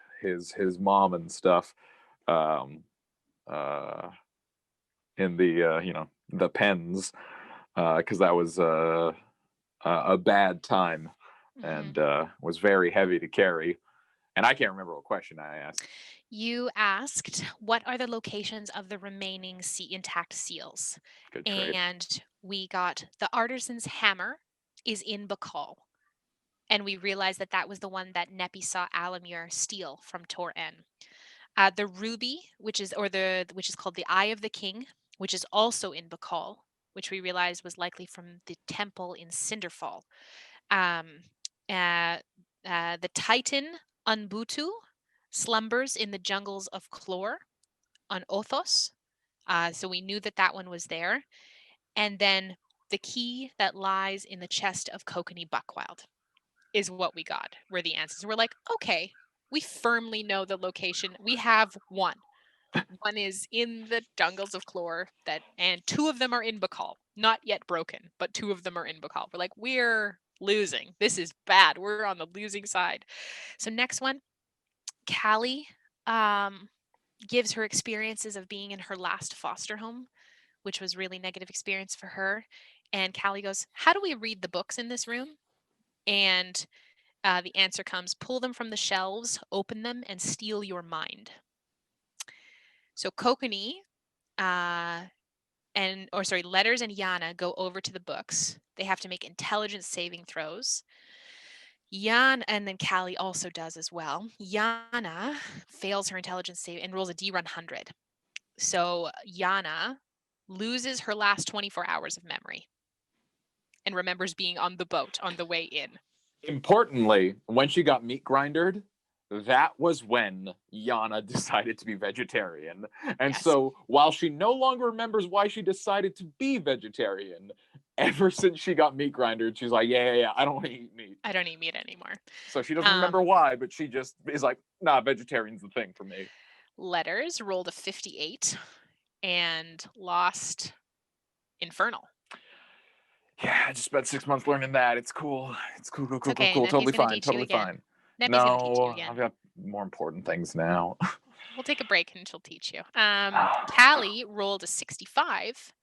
mom and stuff. In the the pens, because that was a bad time and was very heavy to carry. And I can't remember what question I asked. You asked, what are the locations of the remaining intact seals? Good trade. And we got the Artisan's Hammer is in Bakal. And we realized that was the one that Neppy saw Alamir steal from Tor En. The Ruby, which is called the Eye of the King, which is also in Bakal, which we realized was likely from the temple in Cinderfall. The Titan Unbutu slumbers in the jungles of Clor on Othos. So we knew that one was there. And then the key that lies in the chest of Kokanee Buckwild is what we got, were the answers. We're like, okay, we firmly know the location. We have one. One is in the jungles of Clor, and two of them are in Bakal. Not yet broken, but two of them are in Bakal. We're like, we're losing. This is bad. We're on the losing side. So next one, Callie gives her experiences of being in her last foster home, which was really negative experience for her. And Callie goes, how do we read the books in this room? And the answer comes, pull them from the shelves, open them, and steal your mind. So Kokanee, Letters and Yana go over to the books. They have to make intelligence saving throws. And then Callie also does as well. Yana fails her intelligence save and rolls a D-run 100. So Yana loses her last 24 hours of memory and remembers being on the boat on the way in. Importantly, when she got meat grindered, that was when Yana decided to be vegetarian. And so while she no longer remembers why she decided to be vegetarian, ever since she got meat grindered, she's like, yeah, I don't want to eat meat. I don't eat meat anymore. So she doesn't remember why, but she just is like, nah, vegetarian's the thing for me. Letters rolled a 58 and lost Infernal. Yeah, I just spent 6 months learning that. It's cool. It's cool. It's okay. Neppy's Totally gonna fine. teach you Totally again. fine. Neppy's gonna teach you No, again. I've got more important things now. We'll take a break and she'll teach you. Callie rolled a 65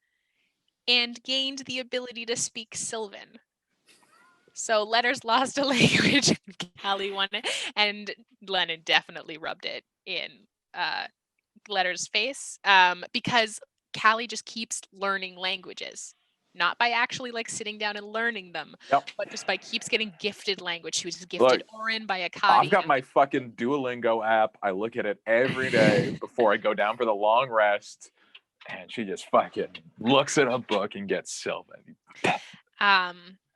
and gained the ability to speak Sylvan. So Letters lost a language, and Callie won it, and Lennon definitely rubbed it in Letters' face because Callie just keeps learning languages. Not by actually like sitting down and learning them, Yep. but just by keeps getting gifted language. She was gifted Look, Orin by Akadi. I've got my fucking Duolingo app. I look at it every day before I go down for the long rest. And she just fucking looks at a book and gets Sylvan.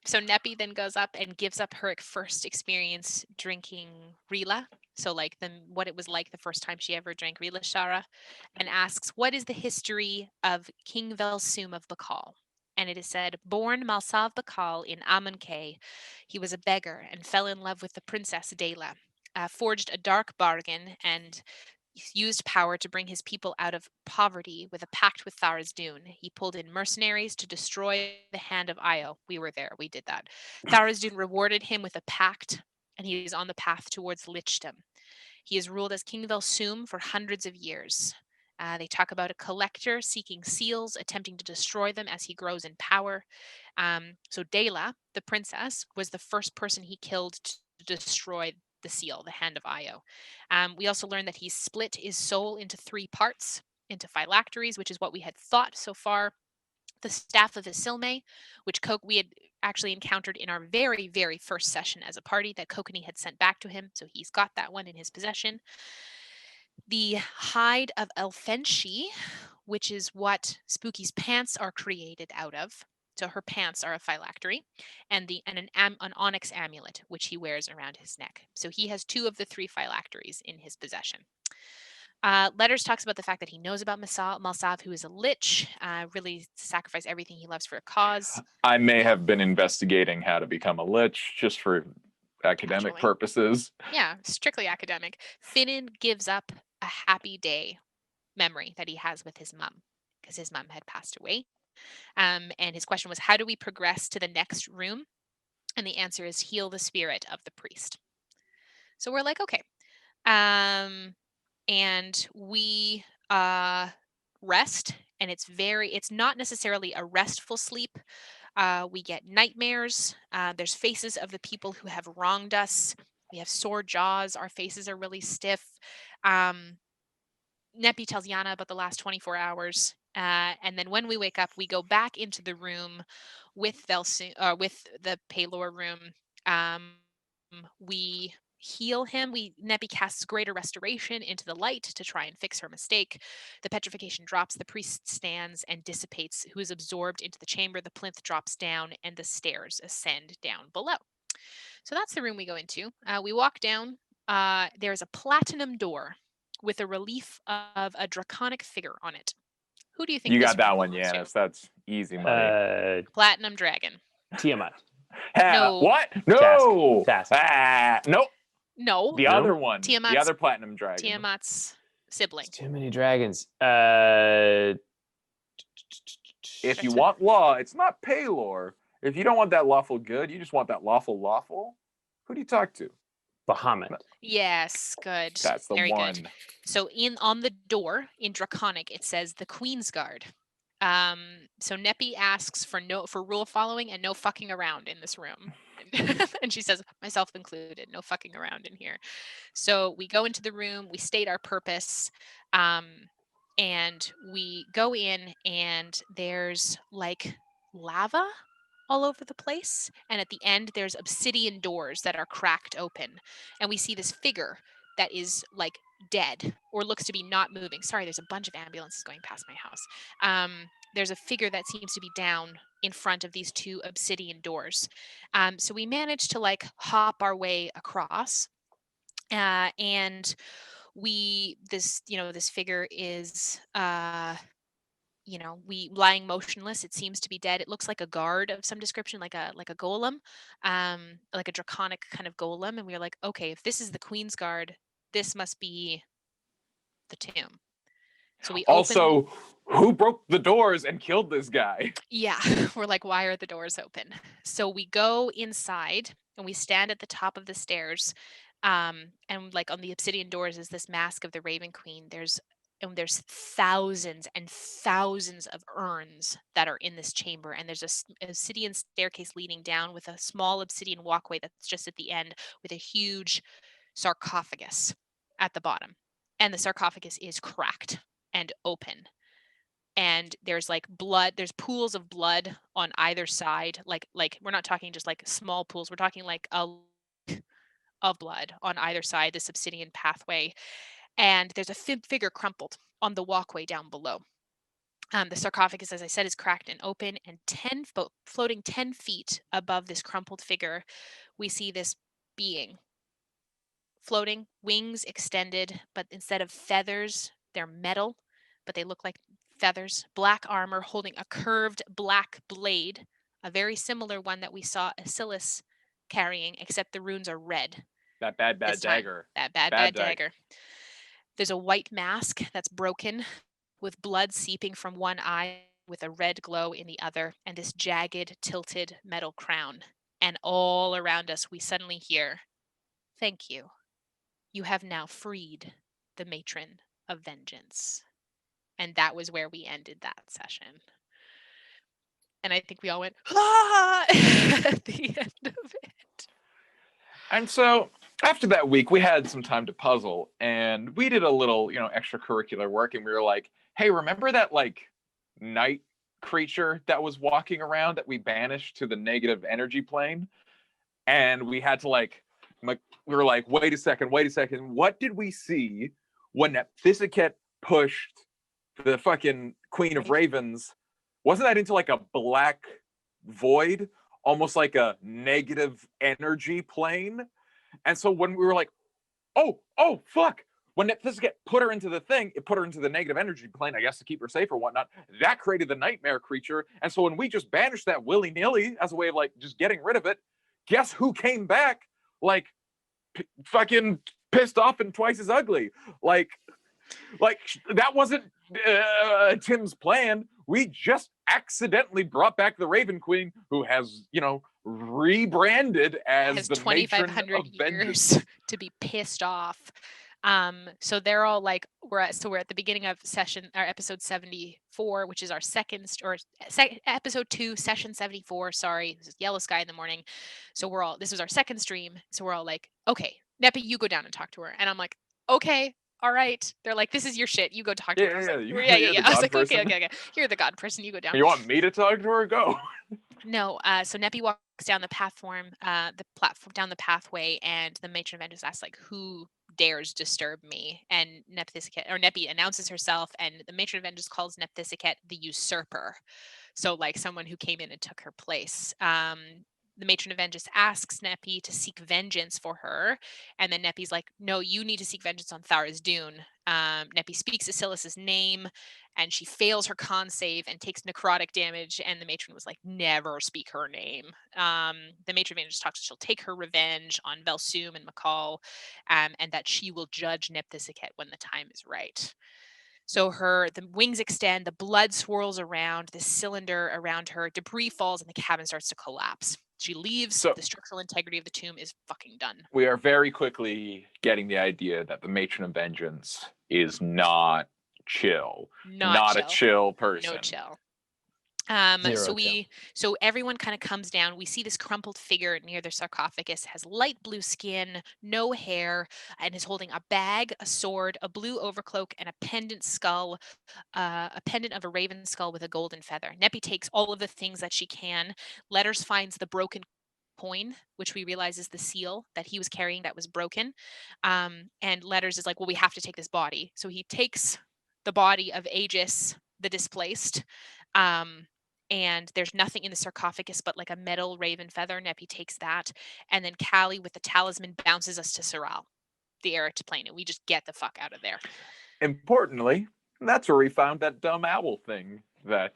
So Neppy then goes up and gives up her first experience drinking Rila. So like what it was like the first time she ever drank Rila Shara, and asks, what is the history of King Vel Soom of Bakal? And it is said, born Malsav Bakal in Amonkhe, he was a beggar and fell in love with the princess Dela, forged a dark bargain and used power to bring his people out of poverty with a pact with Tharizdun. He pulled in mercenaries to destroy the Hand of Io. We were there. We did that. Tharizdun rewarded him with a pact, and he is on the path towards lichdom. He is ruled as King Vel Soom for hundreds of years. They talk about a collector seeking seals, attempting to destroy them as he grows in power. So Dela, the princess, was the first person he killed to destroy the seal, the Hand of Io. We also learned that he split his soul into 3 parts, into phylacteries, which is what we had thought so far. The Staff of Isilme, which we had actually encountered in our very, very first session as a party that Kokani had sent back to him, so he's got that one in his possession. The Hide of El Fenchi, which is what Spooky's pants are created out of. So her pants are a phylactery, and an onyx amulet, which he wears around his neck. So he has 2 of the 3 phylacteries in his possession. Letters talks about the fact that he knows about Malsav, who is a lich, really sacrifice everything he loves for a cause. I may have been investigating how to become a lich just for academic purposes. Yeah, strictly academic. Finnan gives up a happy day memory that he has with his mum, because his mum had passed away. And his question was, how do we progress to the next room? And the answer is heal the spirit of the priest. So we're like, okay. And we rest, and it's not necessarily a restful sleep. We get nightmares. There's faces of the people who have wronged us. We have sore jaws. Our faces are really stiff. Neppy tells Yana about the last 24 hours. And then when we wake up, we go back into the room with with the Paylor room. We heal him. Neppy casts greater restoration into the light to try and fix her mistake. The petrification drops, the priest stands and dissipates, who is absorbed into the chamber. The plinth drops down, and the stairs ascend down below. So that's the room we go into. We walk down. There's a platinum door with a relief of a draconic figure on it. Who do you think you this got that room one, belongs to? Yanis? That's easy money. Platinum dragon. Tiamat. No. What? No. Task. Nope. No. The other one. The Tiamat's- other platinum dragon. Tiamat's sibling. Too many dragons. If you want law, it's not Paylor. If you don't want that lawful good, you just want that lawful. Who do you talk to? Bahamut. Yes, good. That's the Very one. good. So on the door in Draconic, it says the Queen's Guard. So Neppy asks for rule following and no fucking around in this room. And she says, myself included, no fucking around in here. So we go into the room, we state our purpose, and we go in, and there's like lava all over the place. And at the end, there's obsidian doors that are cracked open. And we see this figure that is like dead or looks to be not moving. Sorry, there's a bunch of ambulances going past my house. There's a figure that seems to be down in front of these 2 obsidian doors. So we managed to like hop our way across. And this figure is we lying motionless. It seems to be dead. It looks like a guard of some description, like a golem, like a draconic kind of golem. And we were like, okay, if this is the Queen's Guard, this must be the tomb. So we also, who broke the doors and killed this guy? Yeah, we're like, why are the doors open? So we go inside and we stand at the top of the stairs. And like on the obsidian doors is this mask of the Raven Queen. There's thousands and thousands of urns that are in this chamber, and there's a obsidian staircase leading down with a small obsidian walkway that's just at the end with a huge sarcophagus at the bottom. And the sarcophagus is cracked and open. And there's like blood, there's pools of blood on either side. Like we're not talking just like small pools, we're talking like a of blood on either side, this obsidian pathway. And there's a figure crumpled on the walkway down below. The sarcophagus, as I said, is cracked and open, and floating 10 feet above this crumpled figure, we see this being floating, wings extended, but instead of feathers, they're metal, but they look like feathers. Black armor holding a curved black blade, a very similar one that we saw Asilis carrying, except the runes are red. That bad dagger. That bad dagger. There's a white mask that's broken with blood seeping from one eye with a red glow in the other, and this jagged, tilted metal crown. And all around us, we suddenly hear, "Thank you. You have now freed the Matron of Vengeance." And that was where we ended that session. And I think we all went, "Ah!" at the end of it. And so after that week, we had some time to puzzle, and we did a little, extracurricular work, and we were like, hey, remember that like night creature that was walking around that we banished to the negative energy plane? And we had to we were like, wait a second, what did we see when that Thisiket pushed the fucking Queen of Ravens? Wasn't that into like a black void, almost like a negative energy plane? And so when we were like, oh fuck, when that Thisiket put her into the thing, it put her into the negative energy plane, I guess, to keep her safe or whatnot. That created the nightmare creature. And so when we just banished that willy-nilly as a way of like just getting rid of it, guess who came back like fucking pissed off and twice as ugly? Like that wasn't Tim's plan. We just accidentally brought back the Raven Queen, who has, rebranded as the 2,500 years to be pissed off. So they're all like, we're at the beginning of episode 74, which is our episode 2, session 74. Sorry, this is Yellow Sky in the Morning. So this is our second stream. So we're all like, okay, Neppy, you go down and talk to her. And I'm like, okay, all right. They're like, this is your shit. You go talk to her. Yeah. I was like, okay. You're the god person. You go down. You want me to talk to her? Go. No. So Neppy walks down the platform, down the pathway, and the Matron of Vengeance asks, like, who dares disturb me? And Neppy announces herself, and the Matron of Vengeance calls Nephthisiket the usurper. So like someone who came in and took her place. The Matron of Vengeance asks Neppy to seek vengeance for her, and then Neppy's like, no, you need to seek vengeance on Tharizdun. Neppy speaks Asilis's name, and she fails her con save and takes necrotic damage, and the Matron was like, never speak her name. The Matron of Vengeance talks she'll take her revenge on Vel Soom and McCall, and that she will judge Nephthisiket when the time is right. So the wings extend, the blood swirls around, the cylinder around her, debris falls, and the cabin starts to collapse. She leaves. So, the structural integrity of the tomb is fucking done. We are very quickly getting the idea that the Matron of Vengeance is not chill. Not a chill person. No chill. So everyone kind of comes down. We see this crumpled figure near the sarcophagus, has light blue skin, no hair, and is holding a bag, a sword, a blue overcloak, and a pendant skull, a pendant of a raven skull with a golden feather. Neppy takes all of the things that she can. Letters finds the broken coin, which we realize is the seal that he was carrying that was broken. And Letters is like, well, we have to take this body. So he takes the body of Aegis, the displaced, and there's nothing in the sarcophagus but like a metal raven feather. Neppy takes that, and then Callie with the talisman bounces us to Soral, the heir to plane, and we just get the fuck out of there. Importantly, that's where we found that dumb owl thing that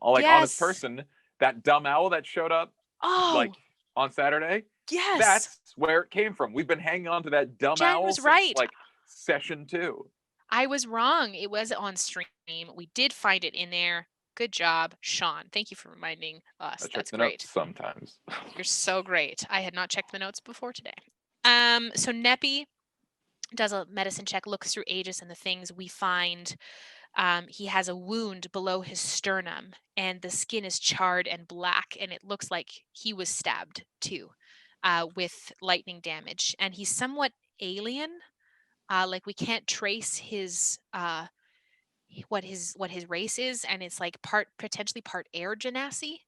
honest person, that dumb owl that showed up on Saturday. Yes, that's where it came from. We've been hanging on to that dumb owl since, like, session 2. I was wrong. It was on stream. We did find it in there. Good job, Sean. Thank you for reminding us. I check That's the great. notes sometimes. You're so great. I had not checked the notes before today. So Neppy does a medicine check, looks through Aegis and the things we find. He has a wound below his sternum, and the skin is charred and black, and it looks like he was stabbed too, with lightning damage. And he's somewhat alien. Like we can't trace his what his race is, and it's like potentially part air genasi,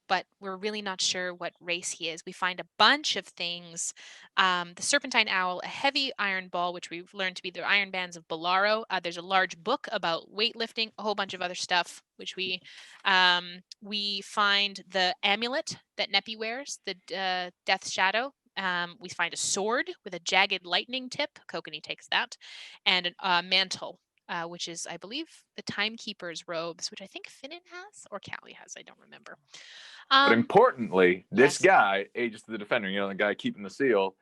but we're really not sure what race he is. We find a bunch of things: the serpentine owl, a heavy iron ball, which we've learned to be the iron bands of Bolaro. There's a large book about weightlifting, a whole bunch of other stuff, which we find the amulet that Neppy wears, the Death's Shadow. We find a sword with a jagged lightning tip. Kokanee takes that, and a mantle, which is, I believe, the Timekeeper's robes, which I think Finnan has or Callie has. I don't remember. But importantly, this yes. guy, Aegis the Defender, the guy keeping the seal,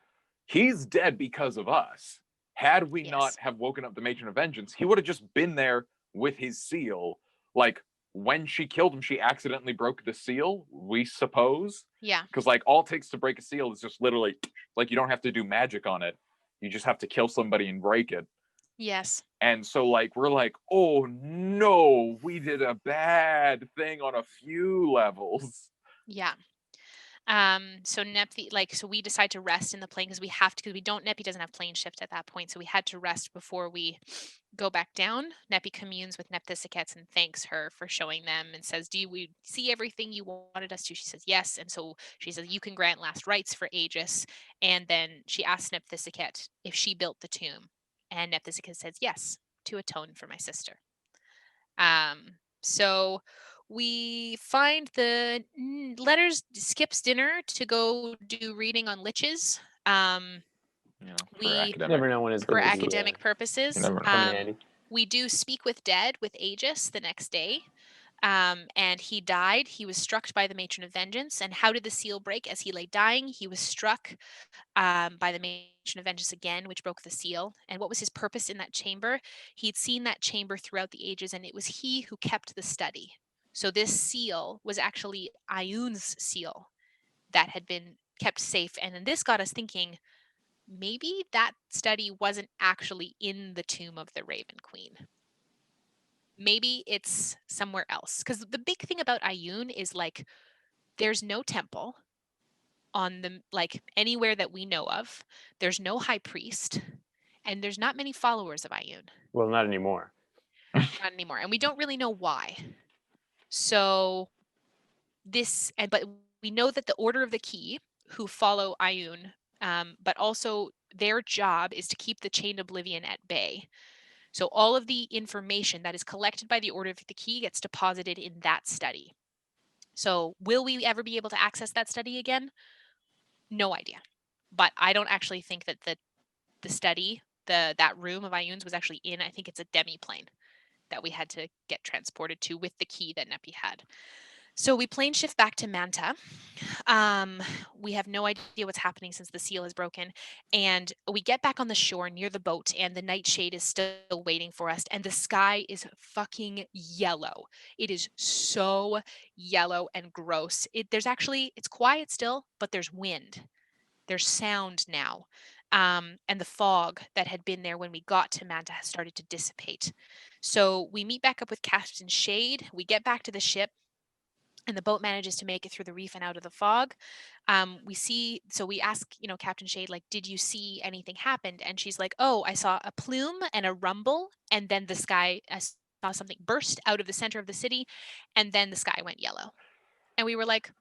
he's dead because of us. Had we not have woken up the Matron of Vengeance, he would have just been there with his seal. Like, when she killed him, she accidentally broke the seal, we suppose. Yeah. Because, like, all it takes to break a seal is just literally, like, you don't have to do magic on it. You just have to kill somebody and break it. Yes. And so, like, we're like, oh, no, we did a bad thing on a few levels. Yeah. So so we decide to rest in the plane because Neppy doesn't have plane shift at that point, so we had to rest before we go back down. Neppy communes with Nepthisicets and thanks her for showing them and says, "Do we see everything you wanted us to?" She says, "Yes." And so she says, "You can grant last rites for Aegis." And then she asks Nepthisicet if she built the tomb, and Nepthisicet says, "Yes, to atone for my sister." So we find the letters skips dinner to go do reading on liches. We never know when it's for gonna be, academic purposes. You never know. come in handy. We do speak with dead with Aegis the next day. And he died. He was struck by the Matron of Vengeance. And how did the seal break? As he lay dying, he was struck by the Matron of Vengeance again, which broke the seal. And what was his purpose in that chamber? He'd seen that chamber throughout the ages, and it was he who kept the study. So this seal was actually Ioun's seal that had been kept safe. And then this got us thinking, maybe that study wasn't actually in the tomb of the Raven Queen. Maybe it's somewhere else. Because the big thing about Ioun is, like, there's no temple on the, like, anywhere that we know of. There's no high priest, and there's not many followers of Ioun. Well, not anymore. Not anymore. And we don't really know why. So but we know that the Order of the Key, who follow Ioun, but also their job is to keep the Chained Oblivion at bay. So all of the information that is collected by the Order of the Key gets deposited in that study. So will we ever be able to access that study again? No idea. But I don't actually think that the study, that room of Ioun's was actually in, I think it's a demi-plane that we had to get transported to with the key that Neppy had. So we plane shift back to Manta. We have no idea what's happening since the seal is broken. And we get back on the shore near the boat, and the nightshade is still waiting for us. And the sky is fucking yellow. It is so yellow and gross. It's quiet still, but there's wind. There's sound now. And the fog that had been there when we got to Manta has started to dissipate. So we meet back up with Captain Shade. We get back to the ship, and the boat manages to make it through the reef and out of the fog. We ask, Captain Shade, like, did you see anything happen? And she's like, oh, I saw a plume and a rumble, and then the sky, I saw something burst out of the center of the city, and then the sky went yellow. And we were like,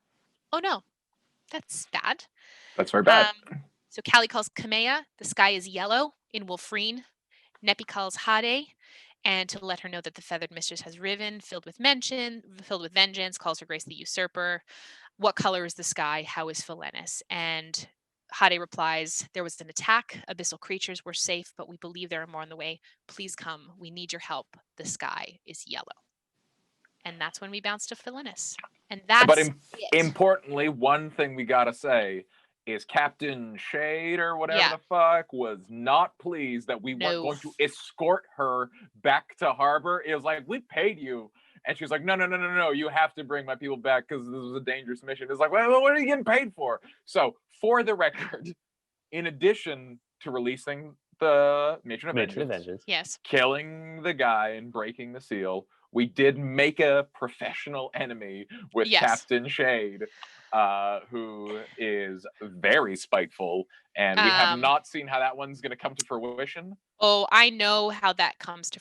oh no, that's bad. That's very bad. So Callie calls Kamea, the sky is yellow in Wolfrine. Neppy calls Hade, and to let her know that the feathered mistress has risen, filled with vengeance, calls her Grace the Usurper. What color is the sky? How is Philenis? And Hade replies, there was an attack. Abyssal creatures were safe, but we believe there are more on the way. Please come. We need your help. The sky is yellow. And that's when we bounce to Philenis. And that's importantly, one thing we gotta say is Captain Shade or whatever Yeah. the fuck was not pleased that we weren't No. going to escort her back to harbor. It was like, we paid you. And she was like, no, you have to bring my people back because this was a dangerous mission. It's like, well, what are you getting paid for? So, for the record, in addition to releasing the Matron of Vengeance, yes, killing the guy and breaking the seal, we did make a professional enemy with Yes. Captain Shade, who is very spiteful, and we have not seen how that one's going to come to fruition. Oh, I know how that comes to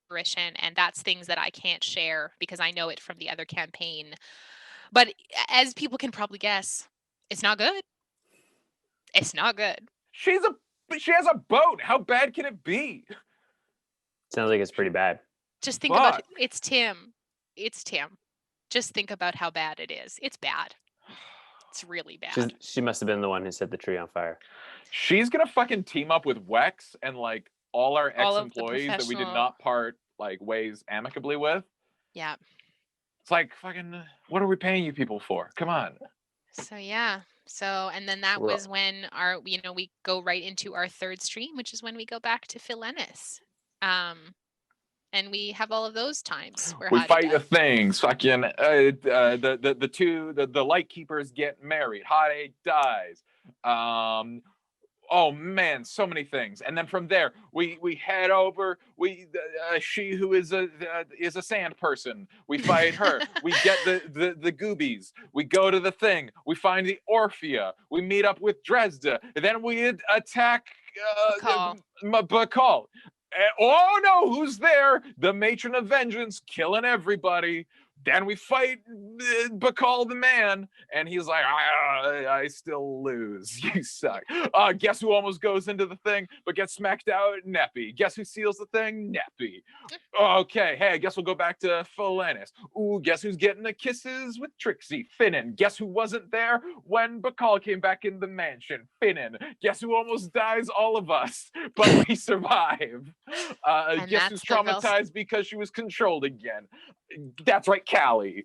fruition, and that's things that I can't share because I know it from the other campaign. But as people can probably guess, it's not good. It's not good. She has a boat. How bad can it be? Sounds like it's pretty bad. Just think about it's Tim. It's Tim. Just think about how bad it is. It's bad. It's really bad. She must have been the one who set the tree on fire. She's gonna fucking team up with Wex and like all our ex-employees that we did not part like ways amicably with. Yeah. It's like fucking, what are we paying you people for? Come on. So yeah. So and then that was when we go right into our third stream, which is when we go back to Philenis. And we have all of those times where we fight the things. Fucking the light keepers get married. Hade dies. Oh man, so many things. And then from there, we head over. She who is a sand person. We fight her. We get the goobies. We go to the thing. We find the Orphea. We meet up with Dresda. And then we attack Bacall. Oh no, who's there? The Matron of Vengeance killing everybody. Then we fight Bacall the man, and he's like, I still lose. You suck. Guess who almost goes into the thing, but gets smacked out? Neppy. Guess who seals the thing? Neppy. Okay, hey, I guess we'll go back to Philenis. Ooh, guess who's getting the kisses with Trixie? Finnan. Guess who wasn't there when Bacall came back in the mansion? Finnan. Guess who almost dies? All of us, but we survive. Guess who's traumatized because she was controlled again? That's right, Callie.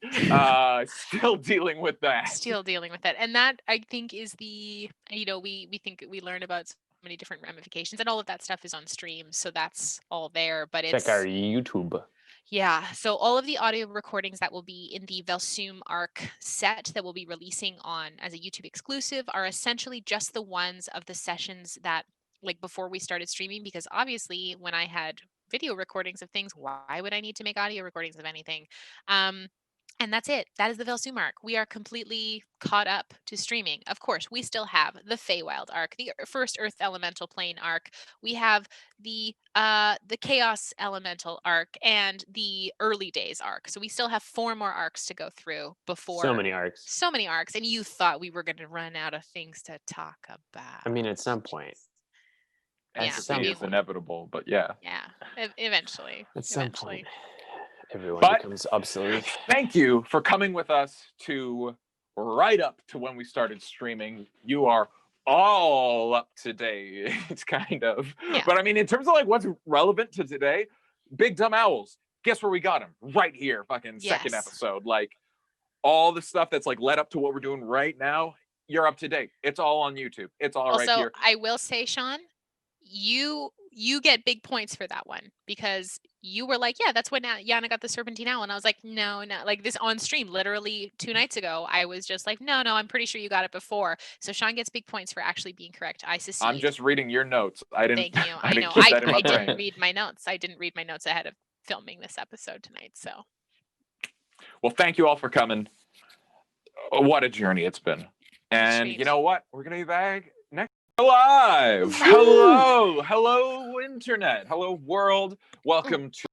Still dealing with that. And that, I think, is the, we think we learn about so many different ramifications, and all of that stuff is on stream, so that's all there. But it's check our YouTube. Yeah, so all of the audio recordings that will be in the Vel Soom Arc set that we'll be releasing on as a YouTube exclusive are essentially just the ones of the sessions that, like, before we started streaming, because obviously when I had video recordings of things, why would I need to make audio recordings of anything? And that's it. That is the Vel Soom Arc. We are completely caught up to streaming. Of course, we still have the Feywild arc, the first Earth Elemental Plane arc. We have the Chaos Elemental arc and the Early Days arc. So we still have 4 more arcs to go through before. So many arcs. So many arcs. And you thought we were going to run out of things to talk about. I mean, at some point. Entropy is inevitable, but yeah. Yeah, eventually. At some point, everyone becomes obsolete. Thank you for coming with us to right up to when we started streaming. You are all up to date. It's kind of. Yeah. But I mean, in terms of like what's relevant to today, Big Dumb Owls, guess where we got them? Right here, fucking second episode. Like all the stuff that's like led up to what we're doing right now, you're up to date. It's all on YouTube. It's all right here. I will say, Sean, you get big points for that one, because you were like, yeah, that's when Yana got the Serpentine Owl, and I was like, no, like this on stream literally 2 nights ago, I was just like, no, I'm pretty sure you got it before. So Sean gets big points for actually being correct. I secede. I'm just reading your notes. I didn't. Thank you. I know. I didn't read my notes. I didn't read my notes ahead of filming this episode tonight. So. Well, thank you all for coming. What a journey it's been. And you know what? We're gonna be back next. Live. Hello internet. Hello world. Welcome to